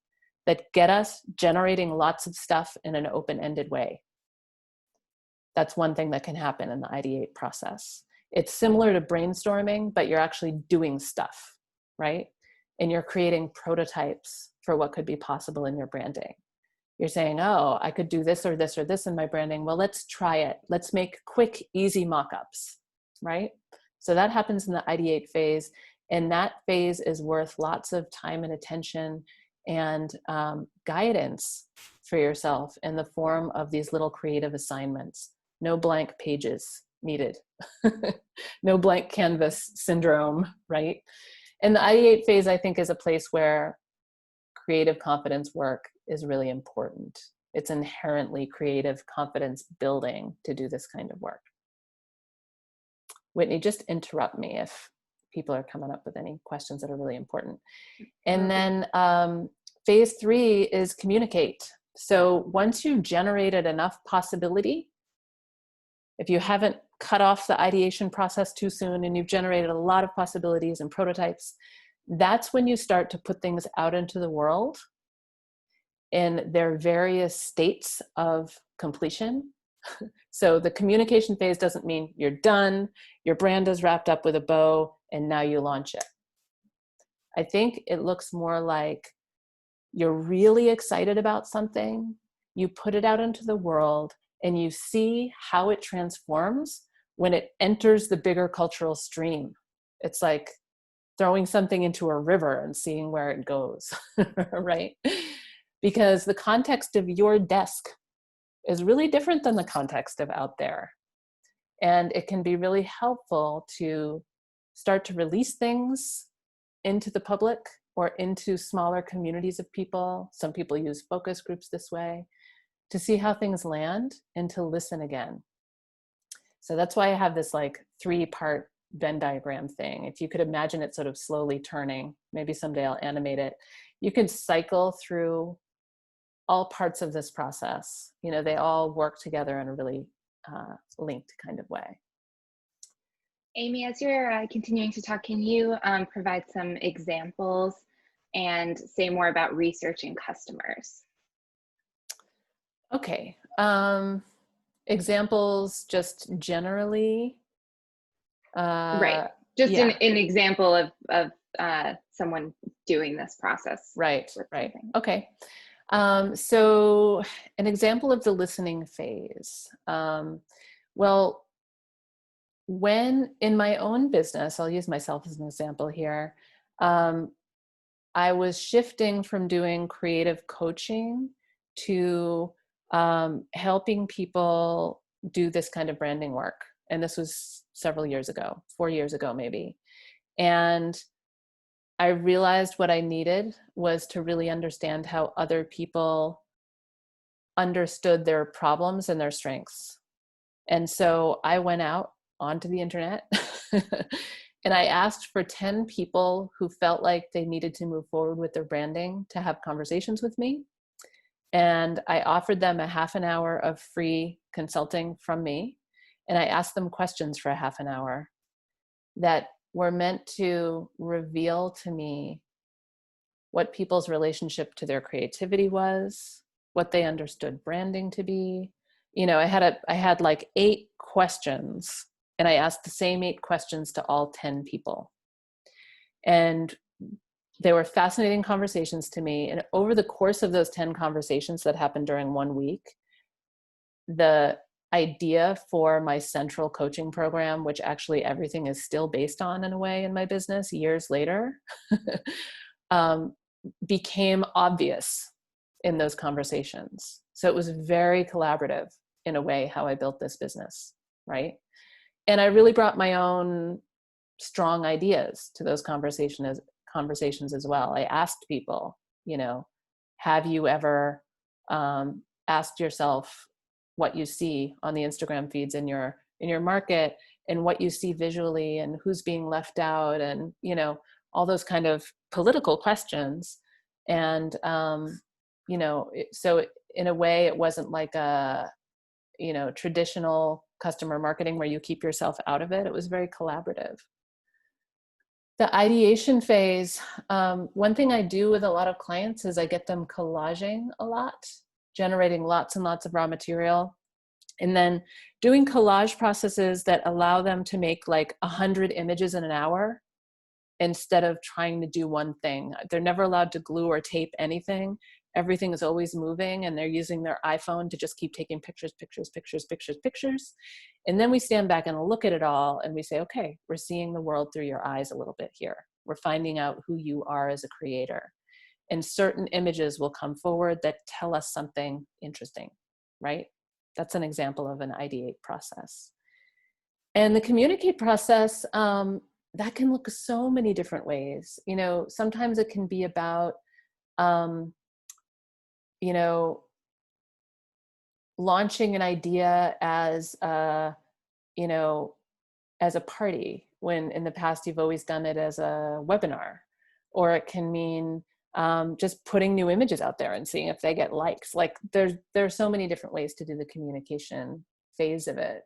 S1: that get us generating lots of stuff in an open-ended way. That's one thing that can happen in the ideate process. It's similar to brainstorming, but you're actually doing stuff, right? And you're creating prototypes for what could be possible in your branding. You're saying, oh, I could do this or this or this in my branding. Well, let's try it. Let's make quick, easy mock-ups, right? So that happens in the ideate phase. And that phase is worth lots of time and attention and guidance for yourself in the form of these little creative assignments. No blank pages needed. No blank canvas syndrome, right? And the ideate phase, I think, is a place where creative confidence work is really important. It's inherently creative confidence building to do this kind of work. Whitney, just interrupt me if people are coming up with any questions that are really important. And then phase 3 is communicate. So once you've generated enough possibility, if you haven't cut off the ideation process too soon and you've generated a lot of possibilities and prototypes, that's when you start to put things out into the world in their various states of completion. So the communication phase doesn't mean you're done, your brand is wrapped up with a bow, and now you launch it. I think it looks more like you're really excited about something, you put it out into the world, and you see how it transforms when it enters the bigger cultural stream. It's like throwing something into a river and seeing where it goes, right? Because the context of your desk is really different than the context of out there. And it can be really helpful to start to release things into the public or into smaller communities of people. Some people use focus groups this way to see how things land and to listen again. So that's why I have this like 3-part Venn diagram thing. If you could imagine it sort of slowly turning, maybe someday I'll animate it. You can cycle through all parts of this process. They all work together in a really linked kind of way.
S2: Amy, as you're continuing to talk, can you provide some examples and say more about researching customers?
S1: Okay. Examples just generally?
S2: Right. Just
S1: yeah.
S2: an example of someone doing this process.
S1: Right. Okay. So an example of the listening phase. Well, when in my own business, I'll use myself as an example here. I was shifting from doing creative coaching to helping people do this kind of branding work. And this was several years ago, 4 years ago, maybe. And I realized what I needed was to really understand how other people understood their problems and their strengths. And so I went out onto the internet and I asked for 10 people who felt like they needed to move forward with their branding to have conversations with me. And I offered them a half an hour of free consulting from me. And I asked them questions for a half an hour that were meant to reveal to me what people's relationship to their creativity was, what they understood branding to be. You know, I had like 8 questions, and I asked the same 8 questions to all 10 people. And they were fascinating conversations to me. And over the course of those 10 conversations that happened during 1 week, the idea for my central coaching program, which actually everything is still based on in a way in my business years later, became obvious in those conversations. So it was very collaborative in a way how I built this business, right? And I really brought my own strong ideas to those conversations as well. I asked people, you know, have you ever asked yourself what you see on the Instagram feeds in your market, and what you see visually, and who's being left out, and, you know, all those kind of political questions. And you know, so in a way it wasn't like a, you know, traditional customer marketing where you keep yourself out of it. It was very collaborative. The ideation phase, one thing I do with a lot of clients is I get them collaging a lot, generating lots and lots of raw material, and then doing collage processes that allow them to make like 100 images in an hour instead of trying to do one thing. They're never allowed to glue or tape anything. Everything is always moving, and they're using their iPhone to just keep taking pictures, pictures, pictures, pictures, pictures. And then we stand back and look at it all and we say, okay, we're seeing the world through your eyes a little bit here. We're finding out who you are as a creator. And certain images will come forward that tell us something interesting, right? That's an example of an ideate process. And the communicate process, that can look so many different ways. You know, sometimes it can be about, you know, launching an idea as a, you know, as a party, when in the past you've always done it as a webinar. Or it can mean just putting new images out there and seeing if they get likes. Like there's so many different ways to do the communication phase of it.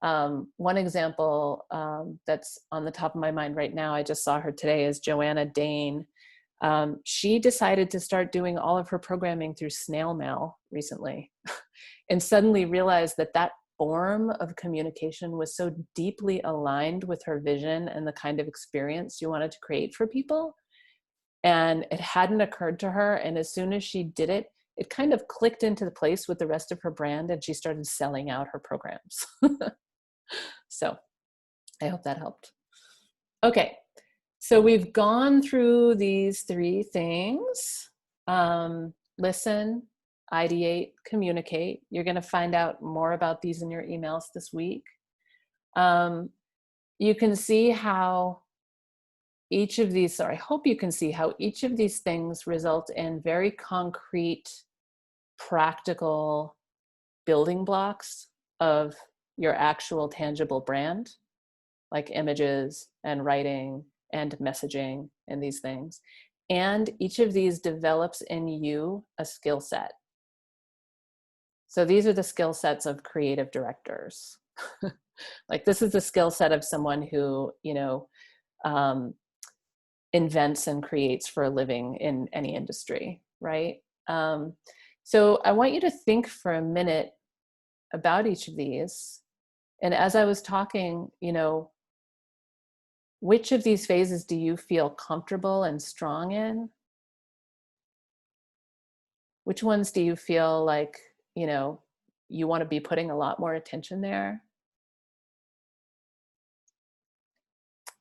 S1: One example that's on the top of my mind right now, I just saw her today, is Joanna Dane. She decided to start doing all of her programming through snail mail recently and suddenly realized that that form of communication was so deeply aligned with her vision and the kind of experience she wanted to create for people. And it hadn't occurred to her. And as soon as she did it, it kind of clicked into the place with the rest of her brand, and she started selling out her programs. So I hope that helped. Okay, so we've gone through these 3 things. Listen, ideate, communicate. You're going to find out more about these in your emails this week. You can see how each of these, or I hope you can see how each of these things result in very concrete, practical building blocks of your actual tangible brand, like images and writing and messaging and these things. And each of these develops in you a skill set. So these are the skill sets of creative directors. Like this is the skill set of someone who, you know, invents and creates for a living in any industry, right? So I want you to think for a minute about each of these. And as I was talking, you know, which of these phases do you feel comfortable and strong in? Which ones do you feel like, you know, you want to be putting a lot more attention there?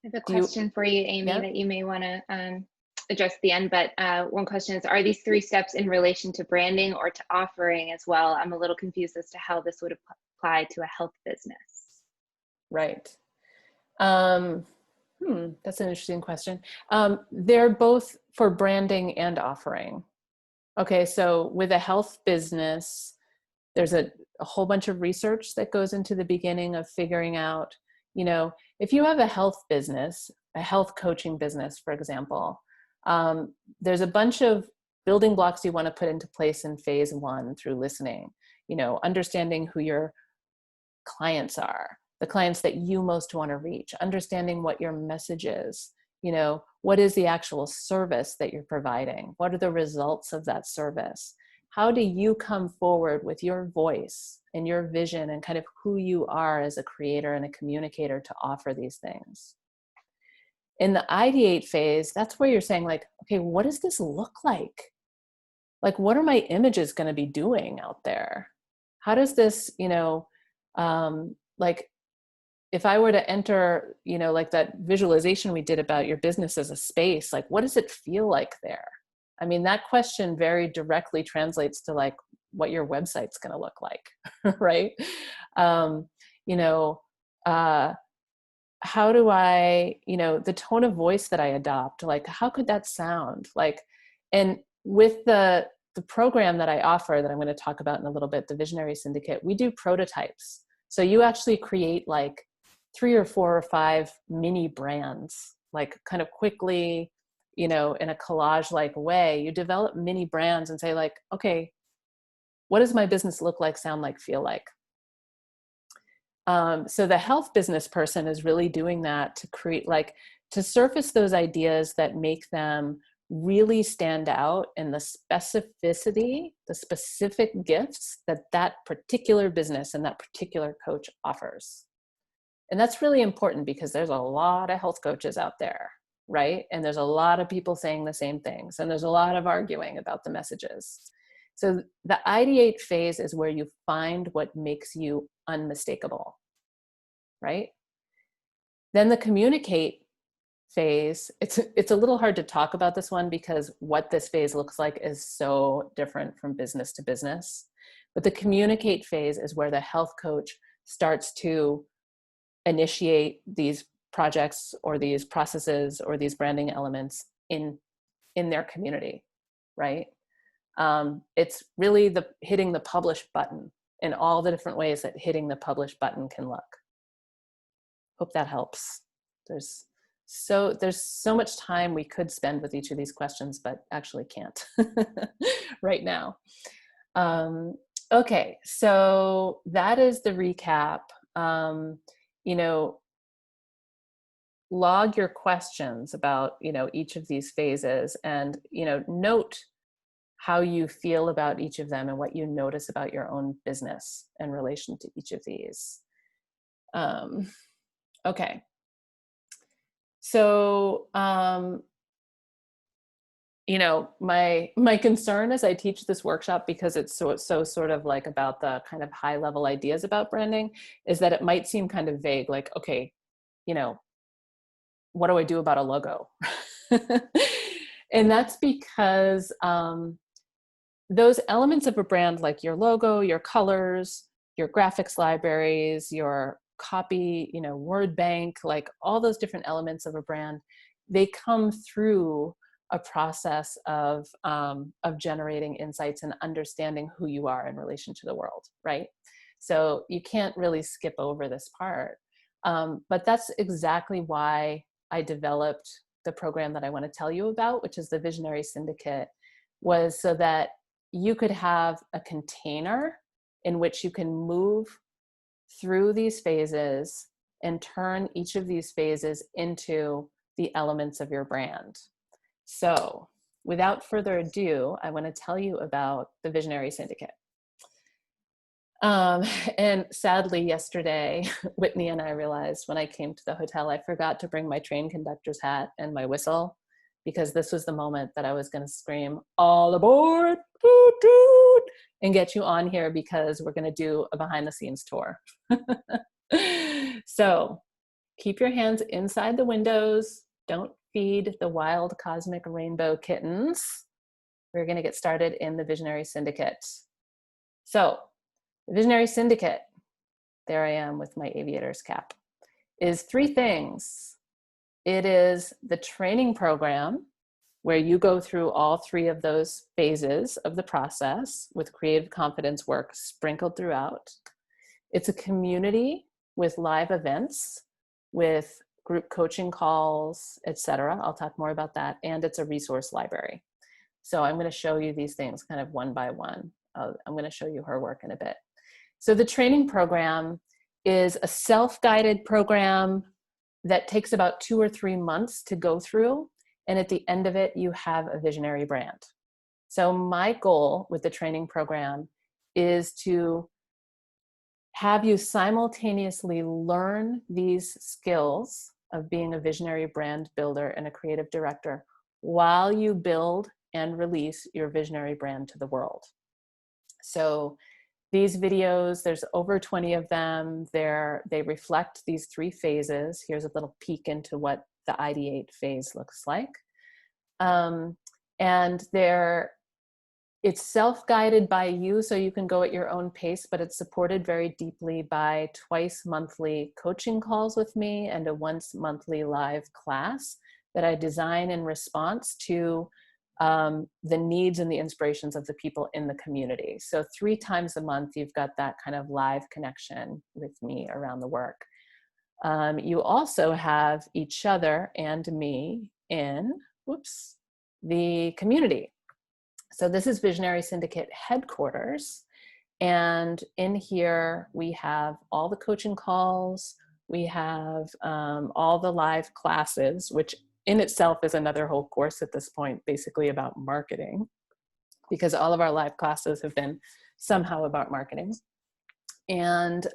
S2: I have a question for you, Amy,
S1: Yeah?
S2: that you may want to address at the end. But one question is, are these 3 steps in relation to branding or to offering as well? I'm a little confused as to how this would apply to a health business.
S1: Right. That's an interesting question. They're both for branding and offering. Okay, so with a health business, there's a whole bunch of research that goes into the beginning of figuring out, you know, if you have a health business, a health coaching business, for example, there's a bunch of building blocks you want to put into place in phase one through listening, understanding who your clients are, the clients that you most want to reach, understanding what your message is, what is the actual service that you're providing? What are the results of that service? How do you come forward with your voice and your vision and kind of who you are as a creator and a communicator to offer these things? In the ideate phase, that's where you're saying like, okay, what does this look like? Like, what are my images going to be doing out there? How does this, like if I were to enter, like that visualization we did about your business as a space, like what does it feel like there? I mean, that question very directly translates to like what your website's going to look like, right? You know, how do I, the tone of voice that I adopt, like how could that sound like? And with the program that I offer that I'm going to talk about in a little bit, the Visionary Syndicate, we do prototypes. So you actually create like 3 or 4 or 5 mini brands, like kind of quickly, in a collage like way. You develop mini brands and say like, okay, what does my business look like, sound like, feel like? So the health business person is really doing that to create, like, to surface those ideas that make them really stand out in the specificity, the specific gifts that that particular business and that particular coach offers. And that's really important because there's a lot of health coaches out there, right? And there's a lot of people saying the same things, and there's a lot of arguing about the messages. So the ideate phase is where you find what makes you unmistakable, right? Then the communicate phase, it's a little hard to talk about this one because what this phase looks like is so different from business to business. But the communicate phase is where the health coach starts to initiate these projects or these processes or these branding elements in their community, right? It's really hitting the publish button in all the different ways that hitting the publish button can look. Hope that helps. There's so much time we could spend with each of these questions, but actually can't right now. Okay, so that is the recap. Log your questions about, each of these phases, and, note how you feel about each of them and what you notice about your own business in relation to each of these. Okay. So, my concern as I teach this workshop, because it's so sort of like about the kind of high level ideas about branding, is that it might seem kind of vague, like, okay, what do I do about a logo? And that's because those elements of a brand, like your logo, your colors, your graphics libraries, your copy, word bank, like all those different elements of a brand, they come through a process of generating insights and understanding who you are in relation to the world, right? So you can't really skip over this part. But that's exactly why I developed the program that I want to tell you about, which is the Visionary Syndicate, was so that you could have a container in which you can move through these phases and turn each of these phases into the elements of your brand. So without further ado, I want to tell you about the Visionary Syndicate. And sadly, yesterday, Whitney and I realized when I came to the hotel, I forgot to bring my train conductor's hat and my whistle, because this was the moment that I was going to scream, all aboard, toot, toot, and get you on here, because we're going to do a behind the scenes tour. So keep your hands inside the windows. Don't feed the wild cosmic rainbow kittens. We're going to get started in the Visionary Syndicate. So the Visionary Syndicate, there I am with my aviator's cap, is 3 things. It is the training program where you go through all 3 of those phases of the process with creative confidence work sprinkled throughout. It's a community with live events, with group coaching calls, etc. I'll talk more about that. And it's a resource library. So I'm going to show you these things kind of one by one. I'm going to show you her work in a bit. So the training program is a self-guided program that takes about 2 or 3 months to go through. And at the end of it, you have a visionary brand. So my goal with the training program is to have you simultaneously learn these skills of being a visionary brand builder and a creative director while you build and release your visionary brand to the world. So these videos, there's over 20 of them. They reflect these 3 phases. Here's a little peek into what the ideate phase looks like. And it's self-guided by you, so you can go at your own pace, but it's supported very deeply by twice monthly coaching calls with me and a once monthly live class that I design in response to the needs and the inspirations of the people in the community. So 3 times a month, you've got that kind of live connection with me around the work. You also have each other and me in, the community. So this is Visionary Syndicate headquarters. And in here, we have all the coaching calls. We have all the live classes, which in itself is another whole course at this point, basically about marketing, because all of our live classes have been somehow about marketing. And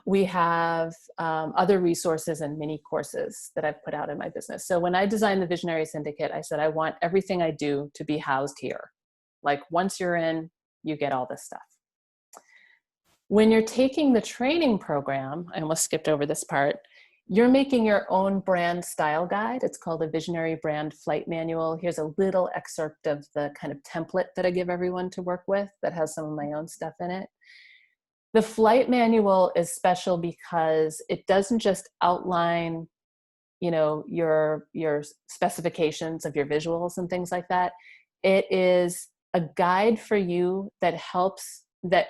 S1: we have other resources and mini courses that I've put out in my business. So when I designed the Visionary Syndicate, I said, I want everything I do to be housed here. Like once you're in, you get all this stuff. When you're taking the training program, I almost skipped over this part, you're making your own brand style guide. It's called a Visionary Brand Flight Manual. Here's a little excerpt of the kind of template that I give everyone to work with that has some of my own stuff in it. The flight manual is special because it doesn't just outline, your specifications of your visuals and things like that. It is a guide for you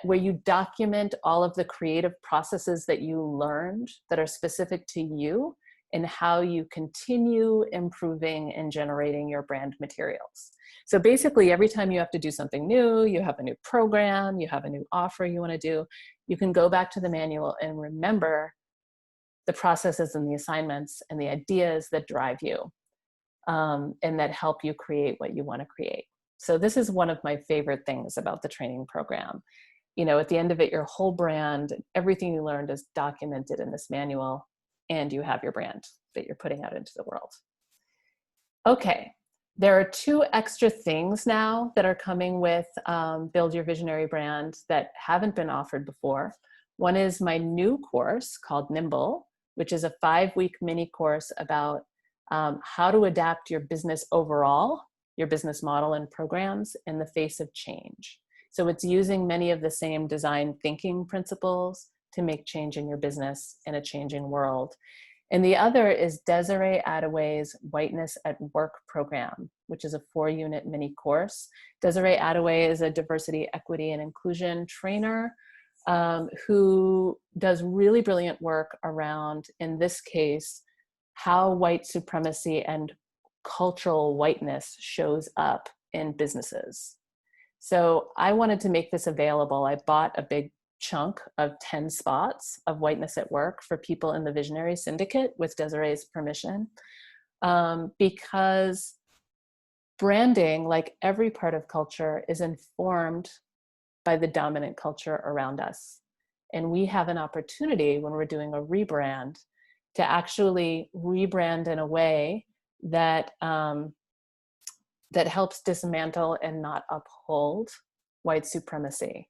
S1: where you document all of the creative processes that you learned that are specific to you and how you continue improving and generating your brand materials. So basically, every time you have to do something new, you have a new program, you have a new offer you want to do, you can go back to the manual and remember the processes and the assignments and the ideas that drive you and that help you create what you want to create. So this is one of my favorite things about the training program. At the end of it, your whole brand, everything you learned is documented in this manual, and you have your brand that you're putting out into the world. Okay, there are 2 extra things now that are coming with Build Your Visionary Brand that haven't been offered before. One is my new course called Nimble, which is a 5-week mini course about how to adapt your business overall, your business model and programs in the face of change. So it's using many of the same design thinking principles to make change in your business in a changing world. And the other is Desiree Adaway's Whiteness at Work program, which is a 4-unit mini course. Desiree Adaway is a diversity, equity, and inclusion trainer who does really brilliant work around, in this case, how white supremacy and cultural whiteness shows up in businesses. So I wanted to make this available. I bought a big chunk of 10 spots of Whiteness at Work for people in the Visionary Syndicate with Desiree's permission, because branding, like every part of culture, is informed by the dominant culture around us. And we have an opportunity when we're doing a rebrand to actually rebrand in a way that that helps dismantle and not uphold white supremacy.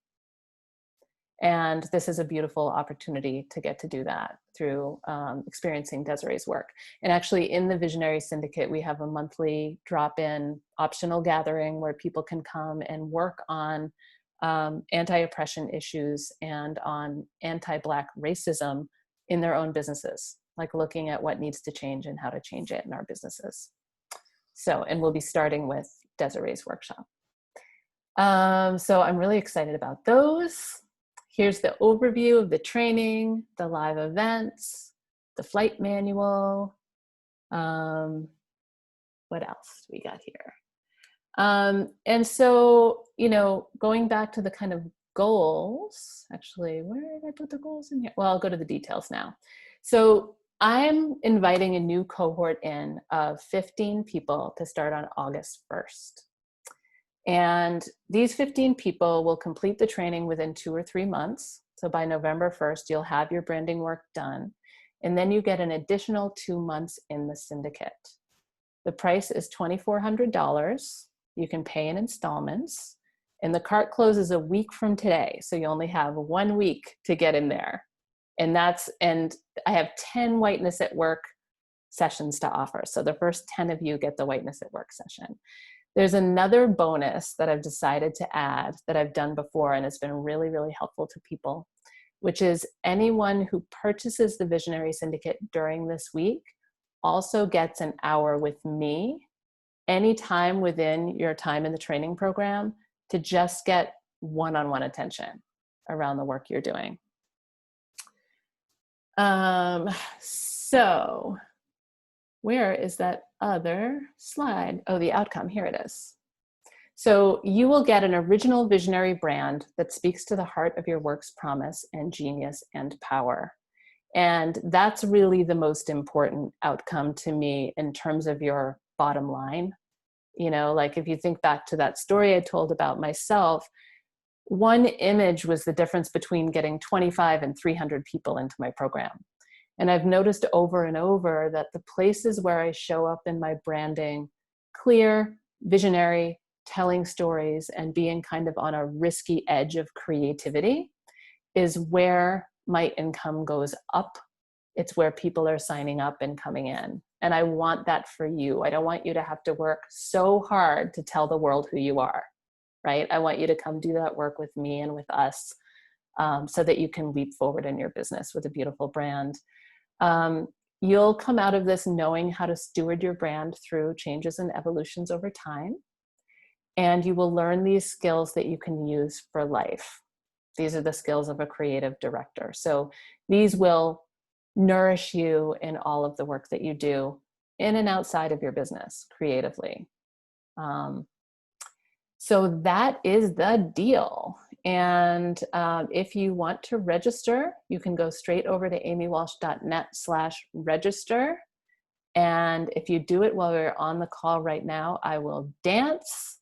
S1: And this is a beautiful opportunity to get to do that through experiencing Desiree's work. And actually in the Visionary Syndicate, we have a monthly drop-in optional gathering where people can come and work on anti-oppression issues and on anti-Black racism in their own businesses, like looking at what needs to change and how to change it in our businesses. So, and we'll be starting with Desiree's workshop. So I'm really excited about those. Here's the overview of the training, the live events, the flight manual. What else do we got here? And so, going back to the kind of goals, actually, where did I put the goals in here? Well, I'll go to the details now. So I'm inviting a new cohort in of 15 people to start on August 1st. And these 15 people will complete the training within 2 or 3 months. So by November 1st, you'll have your branding work done. And then you get an additional 2 months in the syndicate. The price is $2,400. You can pay in installments. And the cart closes a week from today. So you only have 1 week to get in there. And I have 10 Whiteness at Work sessions to offer. So the first 10 of you get the Whiteness at Work session. There's another bonus that I've decided to add that I've done before, and it's been really, really helpful to people, which is anyone who purchases the Visionary Syndicate during this week also gets an hour with me anytime within your time in the training program to just get one-on-one attention around the work you're doing. So where is that other slide? Oh, the outcome, here it is. So you will get an original visionary brand that speaks to the heart of your work's promise and genius and power. And that's really the most important outcome to me in terms of your bottom line. Like if you think back to that story I told about myself, one image was the difference between getting 25 and 300 people into my program. And I've noticed over and over that the places where I show up in my branding, clear, visionary, telling stories, and being kind of on a risky edge of creativity, is where my income goes up. It's where people are signing up and coming in. And I want that for you. I don't want you to have to work so hard to tell the world who you are, right? I want you to come do that work with me and with us, so that you can leap forward in your business with a beautiful brand. You'll come out of this knowing how to steward your brand through changes and evolutions over time. And you will learn these skills that you can use for life. These are the skills of a creative director. So these will nourish you in all of the work that you do in and outside of your business creatively. So that is the deal. And if you want to register, you can go straight over to amywalsh.net/register. And if you do it while we're on the call right now, I will dance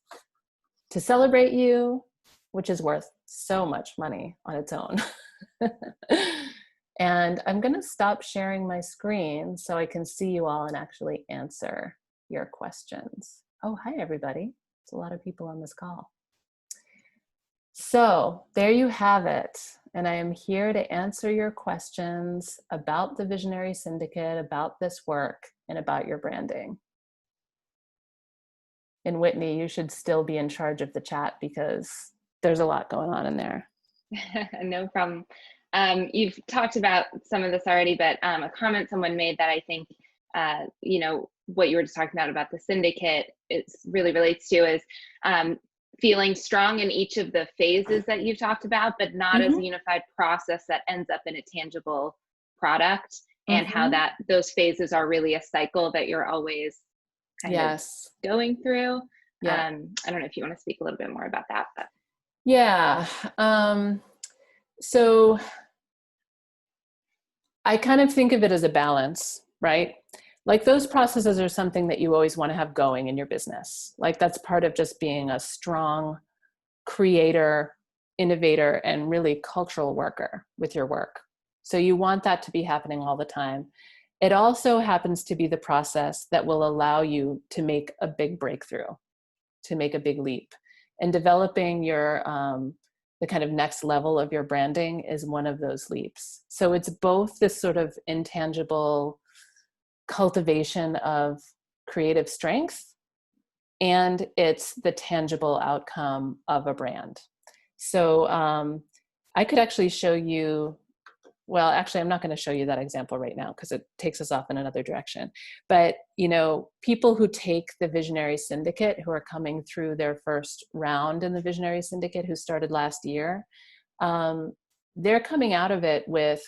S1: to celebrate you, which is worth so much money on its own. And I'm going to stop sharing my screen so I can see you all and actually answer your questions. Oh, hi, everybody. There's a lot of people on this call. So there you have it. And I am here to answer your questions about the Visionary Syndicate, about this work, and about your branding. And Whitney, you should still be in charge of the chat because there's a lot going on in there.
S2: No problem. You've talked about some of this already, but a comment someone made that I think, what you were just talking about the syndicate, it really relates to is feeling strong in each of the phases that you've talked about, but not as a unified process that ends up in a tangible product, and how those phases are really a cycle that you're always kind of going through. I don't know if you want to speak a little bit more about that. But.
S1: Yeah. So I kind of think of it as a balance, right? Like those processes are something that you always want to have going in your business. Like that's part of just being a strong creator, innovator, and really cultural worker with your work. So you want that to be happening all the time. It also happens to be the process that will allow you to make a big breakthrough, to make a big leap. And developing your the kind of next level of your branding is one of those leaps. So it's both this sort of intangible cultivation of creative strength, and it's the tangible outcome of a brand. So I could actually show you, well, actually, I'm not going to show you that example right now because it takes us off in another direction. But, people who take the Visionary Syndicate, who are coming through their first round in the Visionary Syndicate, who started last year, they're coming out of it with,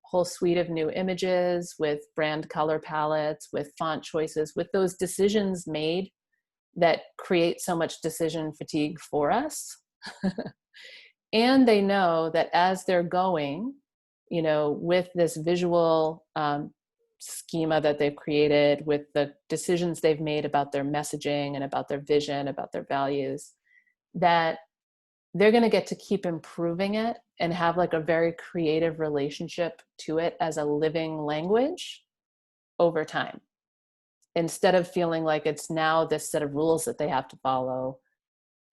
S1: whole suite of new images, with brand color palettes, with font choices, with those decisions made that create so much decision fatigue for us. And they know that as they're going, with this visual schema that they've created, with the decisions they've made about their messaging and about their vision, about their values, that they're going to get to keep improving it and have like a very creative relationship to it as a living language over time, instead of feeling like it's now this set of rules that they have to follow.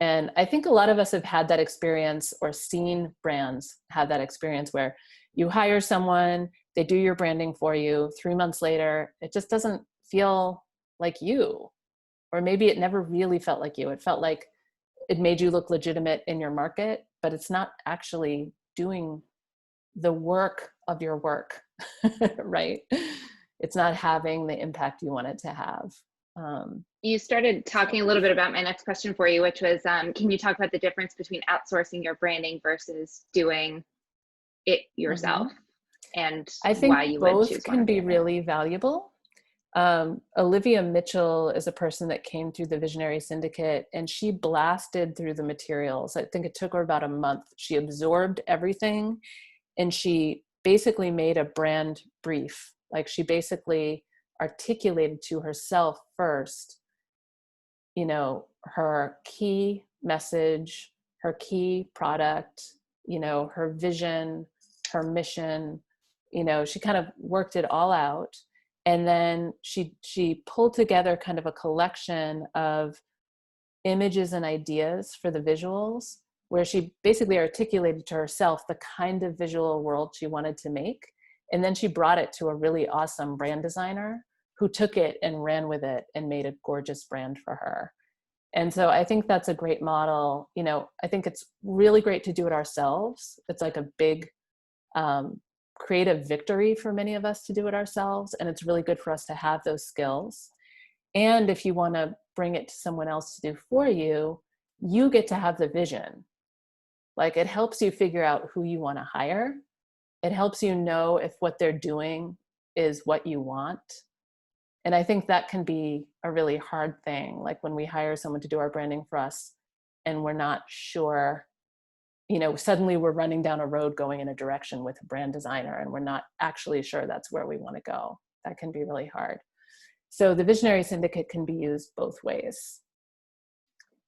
S1: And I think a lot of us have had that experience, or seen brands have that experience, where you hire someone, they do your branding for you. 3 months later, it just doesn't feel like you. Or maybe it never really felt like you. It felt like it made you look legitimate in your market, but it's not actually doing the work of your work, right? It's not having the impact you want it to have.
S2: You started talking a little bit about my next question for you, which was, can you talk about the difference between outsourcing your branding versus doing it yourself, and
S1: I
S2: why
S1: think
S2: you would
S1: both
S2: choose one
S1: can
S2: or the
S1: be
S2: other?
S1: really valuable. Olivia Mitchell is a person that came through the Visionary Syndicate, and she blasted through the materials. I think it took her about a month. She absorbed everything, and she basically made a brand brief. Like, she basically articulated to herself first, her key message, her key product, her vision, her mission. She kind of worked it all out. And then she pulled together kind of a collection of images and ideas for the visuals, where she basically articulated to herself the kind of visual world she wanted to make. And then she brought it to a really awesome brand designer who took it and ran with it and made a gorgeous brand for her. And so I think that's a great model. I think it's really great to do it ourselves. It's like a big creative victory for many of us to do it ourselves. And it's really good for us to have those skills. And if you want to bring it to someone else to do for you, you get to have the vision. Like, it helps you figure out who you want to hire. It helps you know if what they're doing is what you want. And I think that can be a really hard thing. Like, when we hire someone to do our branding for us and we're not sure, suddenly we're running down a road going in a direction with a brand designer and we're not actually sure that's where we want to go. That can be really hard. So the Visionary Syndicate can be used both ways,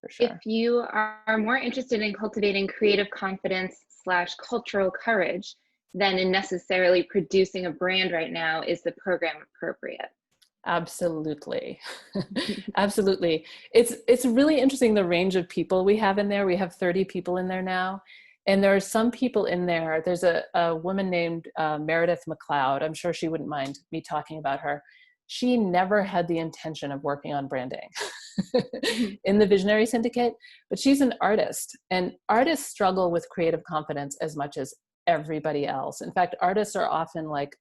S1: for sure.
S2: If you are more interested in cultivating creative confidence / cultural courage than in necessarily producing a brand right now, is the program appropriate?
S1: Absolutely. Absolutely. It's really interesting, the range of people we have in there. We have 30 people in there now. And there are some people in there. There's a woman named Meredith McLeod. I'm sure she wouldn't mind me talking about her. She never had the intention of working on branding in the Visionary Syndicate, but she's an artist, and artists struggle with creative confidence as much as everybody else. In fact, artists are often like,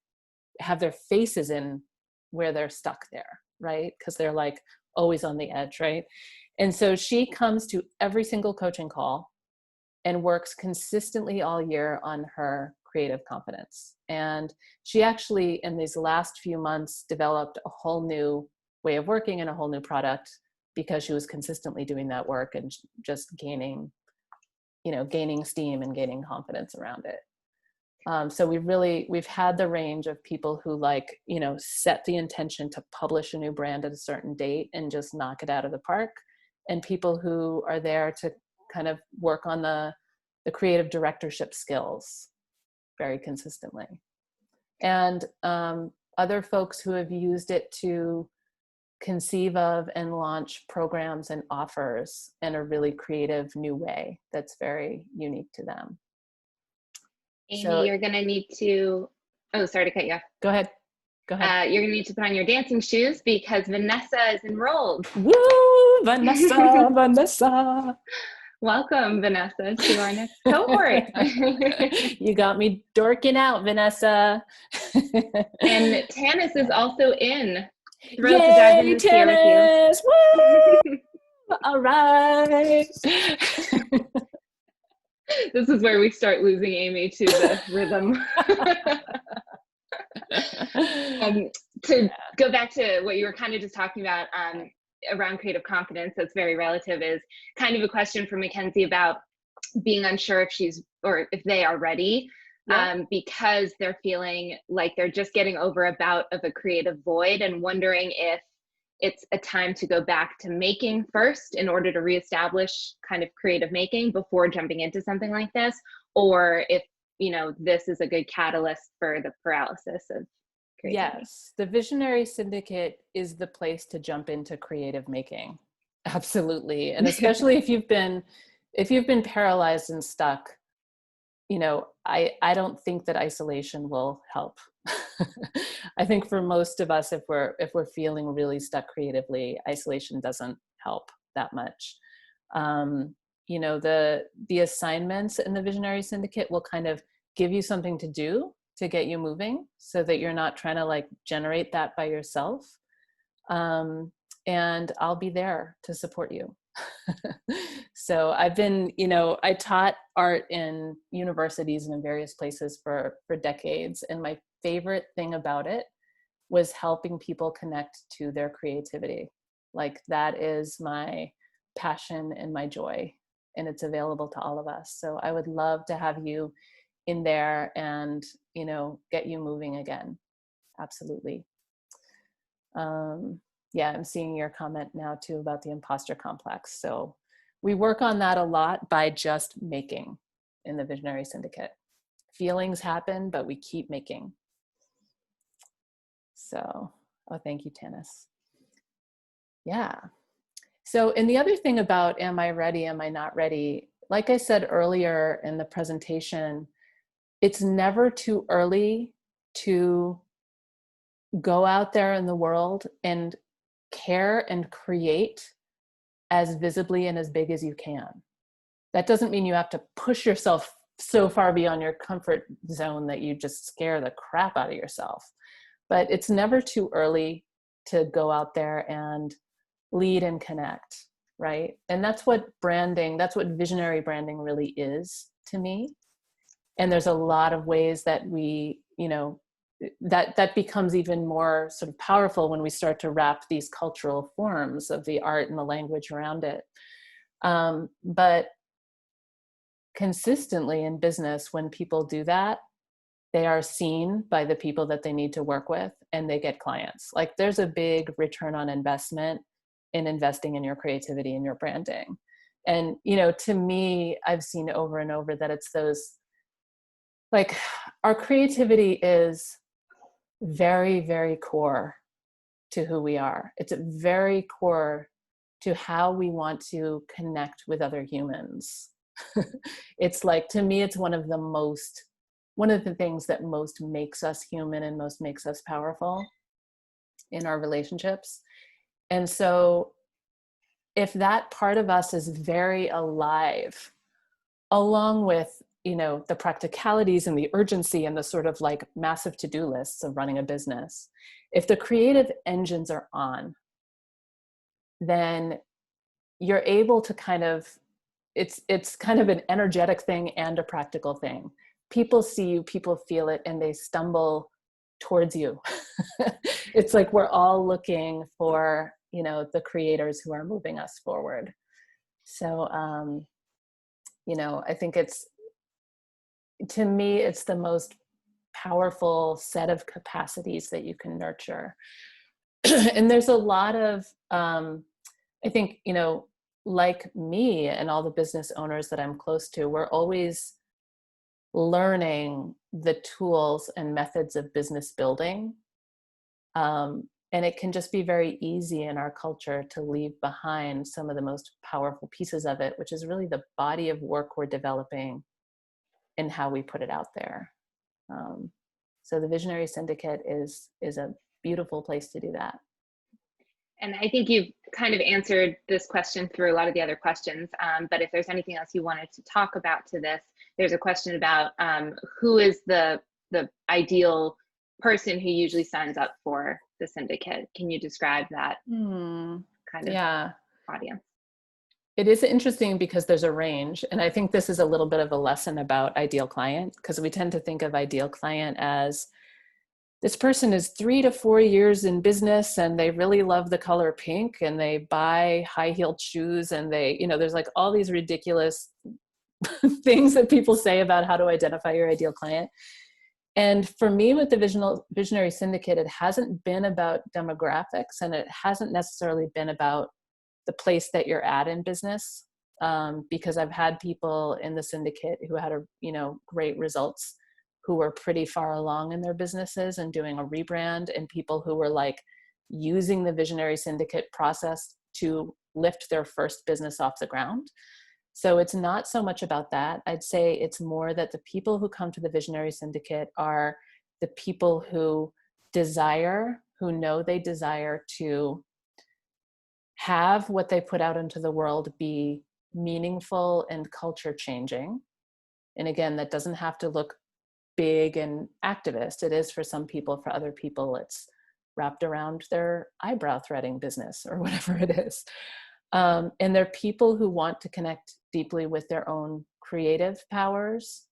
S1: have their faces in where they're stuck there, right? Because they're like always on the edge, right? And so she comes to every single coaching call and works consistently all year on her creative confidence. And she actually, in these last few months, developed a whole new way of working and a whole new product, because she was consistently doing that work and just gaining steam and gaining confidence around it. So we've had the range of people who set the intention to publish a new brand at a certain date and just knock it out of the park, and people who are there to kind of work on the creative directorship skills very consistently. And other folks who have used it to conceive of and launch programs and offers in a really creative new way that's very unique to them.
S2: Amy, you're going to need to, sorry to cut you off.
S1: Go ahead.
S2: You're going to need to put on your dancing shoes because Vanessa is enrolled.
S1: Woo, Vanessa, Vanessa.
S2: Welcome, Vanessa, to our next cohort.
S1: You got me dorking out, Vanessa.
S2: And Tanis is also in.
S1: Thrilled to dive in this year with you. Woo! All right.
S2: This is where we start losing Amy to the rhythm. To go back to what you were kind of just talking about, around creative confidence that's very relative is kind of a question for Mackenzie about being unsure if she's or if they are ready,
S1: Yeah.
S2: because they're feeling like they're just getting over a bout of a creative void and wondering if it's a time to go back to making first in order to reestablish kind of creative making before jumping into something like this, or if, you know, this is a good catalyst for the paralysis of creativity.
S1: Yes, the Visionary Syndicate is the place to jump into creative making. Absolutely. And especially if you've been paralyzed and stuck, you know, I don't think that isolation will help. I think for most of us, if we're feeling really stuck creatively, isolation doesn't help that much. Um, you know, the assignments in the Visionary Syndicate will kind of give you something to do to get you moving, so that you're not trying to like generate that by yourself. And I'll be there to support you. So I've been, you know, I taught art in universities and in various places for decades. And my favorite thing about it was helping people connect to their creativity. Like that is my passion and my joy, and it's available to all of us. So I would love to have you in there and, you know, get you moving again. Absolutely. Yeah, I'm seeing your comment now too about the imposter complex. So we work on that a lot by just making in the Visionary Syndicate. Feelings happen, but we keep making. So, oh, thank you, Tanis. Yeah. So, and the other thing about am I ready, am I not ready? Like I said earlier in the presentation, it's never too early to go out there in the world and care and create as visibly and as big as you can. That doesn't mean you have to push yourself so far beyond your comfort zone that you just scare the crap out of yourself. But it's never too early to go out there and lead and connect, right? And that's what branding, that's what visionary branding really is to me. And there's a lot of ways that we, you know, that becomes even more sort of powerful when we start to wrap these cultural forms of the art and the language around it. But consistently in business, when people do that, they are seen by the people that they need to work with, and they get clients. Like there's a big return on investment in investing in your creativity and your branding. And, you know, to me, I've seen over and over that it's those, like, our creativity is very, very core to who we are. It's very core to how we want to connect with other humans. It's like, to me, it's one of the things that most makes us human and most makes us powerful in our relationships. And so if that part of us is very alive, along with, you know, the practicalities and the urgency and the sort of like massive to-do lists of running a business, if the creative engines are on, then you're able to kind of, it's kind of an energetic thing and a practical thing. People see you, people feel it, and they stumble towards you. It's like we're all looking for, you know, the creators who are moving us forward. So, you know, I think to me, it's the most powerful set of capacities that you can nurture. And there's a lot of, I think, you know, like me and all the business owners that I'm close to, we're always learning the tools and methods of business building. And it can just be very easy in our culture to leave behind some of the most powerful pieces of it, which is really the body of work we're developing and how we put it out there. So the Visionary Syndicate is a beautiful place to do that.
S2: And I think you've kind of answered this question through a lot of the other questions, but if there's anything else you wanted to talk about to this, there's a question about who is the ideal person who usually signs up for the syndicate. Can you describe that kind of audience?
S1: It is interesting because there's a range, and I think this is a little bit of a lesson about ideal client, because we tend to think of ideal client as this person is 3 to 4 years in business and they really love the color pink and they buy high-heeled shoes and they, there's like all these ridiculous things that people say about how to identify your ideal client. And for me with the Visionary Syndicate, it hasn't been about demographics and it hasn't necessarily been about the place that you're at in business. Because I've had people in the syndicate who had great results, who were pretty far along in their businesses and doing a rebrand, and people who were like using the Visionary Syndicate process to lift their first business off the ground. So it's not so much about that. I'd say it's more that the people who come to the Visionary Syndicate are the people who know they desire to have what they put out into the world be meaningful and culture changing. And again, that doesn't have to look big and activist. It is for some people. For other people, it's wrapped around their eyebrow threading business or whatever it is. And they're people who want to connect deeply with their own creative powers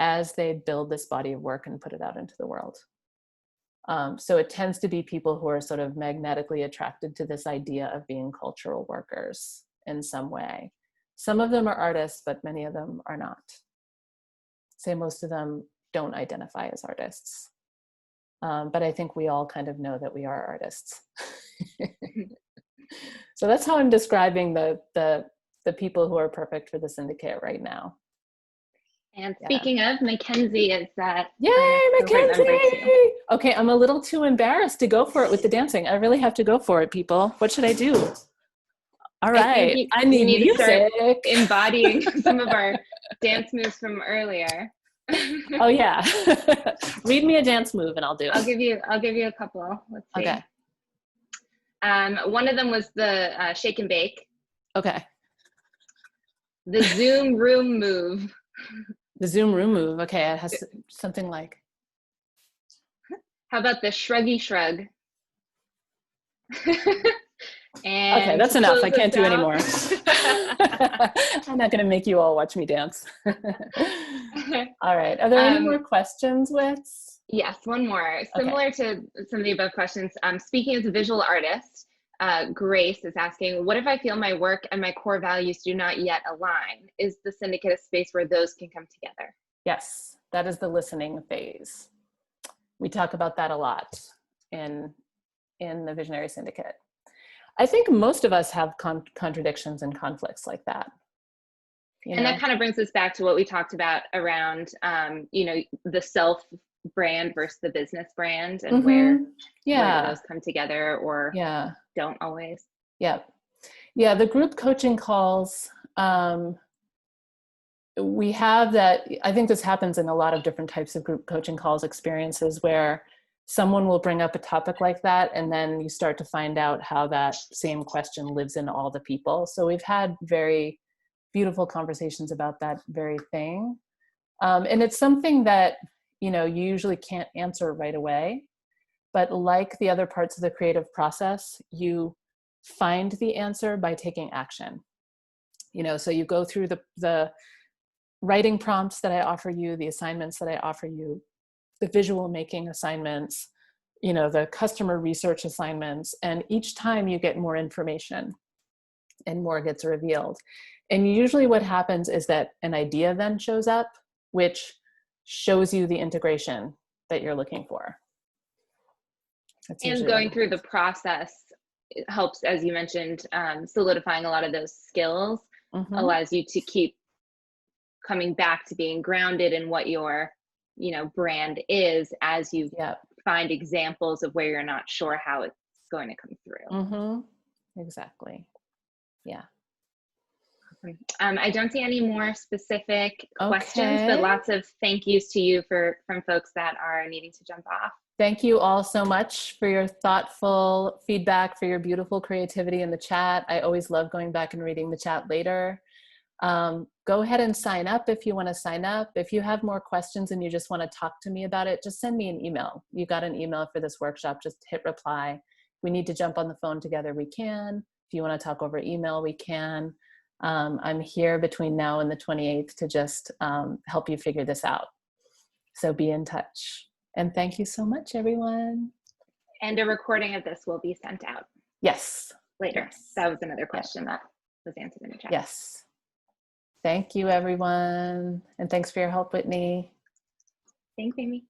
S1: as they build this body of work and put it out into the world. So it tends to be people who are sort of magnetically attracted to this idea of being cultural workers in some way. Some of them are artists, but many of them are not. Say most of them don't identify as artists. But I think we all kind of know that we are artists. So that's how I'm describing the people who are perfect for the syndicate right now.
S2: And speaking of, Mackenzie is that.
S1: Yay, Mackenzie! Okay, I'm a little too embarrassed to go for it with the dancing. I really have to go for it, people. What should I do? All right, I need music. To start
S2: embodying some of our dance moves from earlier.
S1: Oh yeah, read me a dance move and I'll do it.
S2: I'll give you a couple. Let's see.
S1: Okay.
S2: One of them was the shake and bake.
S1: Okay.
S2: The Zoom room move.
S1: The Zoom room move. Okay, it has something like.
S2: How about the shruggy shrug?
S1: And okay, that's enough. I can't do anymore. I'm not going to make you all watch me dance. All right. Are there any more questions, Wits?
S2: Yes, one more. Similar to some of the above questions. Speaking as a visual artist, Grace is asking, what if I feel my work and my core values do not yet align? Is the syndicate a space where those can come together?
S1: Yes, that is the listening phase. We talk about that a lot in the Visionary Syndicate. I think most of us have contradictions and conflicts like that.
S2: And that kind of brings us back to what we talked about around, the self brand versus the business brand, and where those come together or don't always.
S1: Yeah. The group coaching calls, we have that. I think this happens in a lot of different types of group coaching calls experiences where someone will bring up a topic like that, and then you start to find out how that same question lives in all the people. So we've had very beautiful conversations about that very thing. And it's something that, you usually can't answer right away, but like the other parts of the creative process, you find the answer by taking action. So you go through the writing prompts that I offer you, the assignments that I offer you, the visual making assignments, the customer research assignments, and each time you get more information and more gets revealed. And usually what happens is that an idea then shows up, which shows you the integration that you're looking for.
S2: And going through the process helps, as you mentioned, solidifying a lot of those skills, allows you to keep coming back to being grounded in what your brand is as you find examples of where you're not sure how it's going to come through.
S1: Exactly. Yeah.
S2: I don't see any more specific questions, but lots of thank yous to you from folks that are needing to jump off.
S1: Thank you all so much for your thoughtful feedback, for your beautiful creativity in the chat. I always love going back and reading the chat later. Go ahead and sign up if you want to sign up. If you have more questions and you just want to talk to me about it, just send me an email. You got an email for this workshop, just hit reply. If we need to jump on the phone together, we can. If you want to talk over email, we can. I'm here between now and the 28th to just help you figure this out. So be in touch. And thank you so much, everyone.
S2: And a recording of this will be sent out
S1: Yes.
S2: later.
S1: Yes.
S2: That was another question that was answered in the chat.
S1: Yes. Thank you, everyone. And thanks for your help, Whitney.
S2: Thanks, Amy.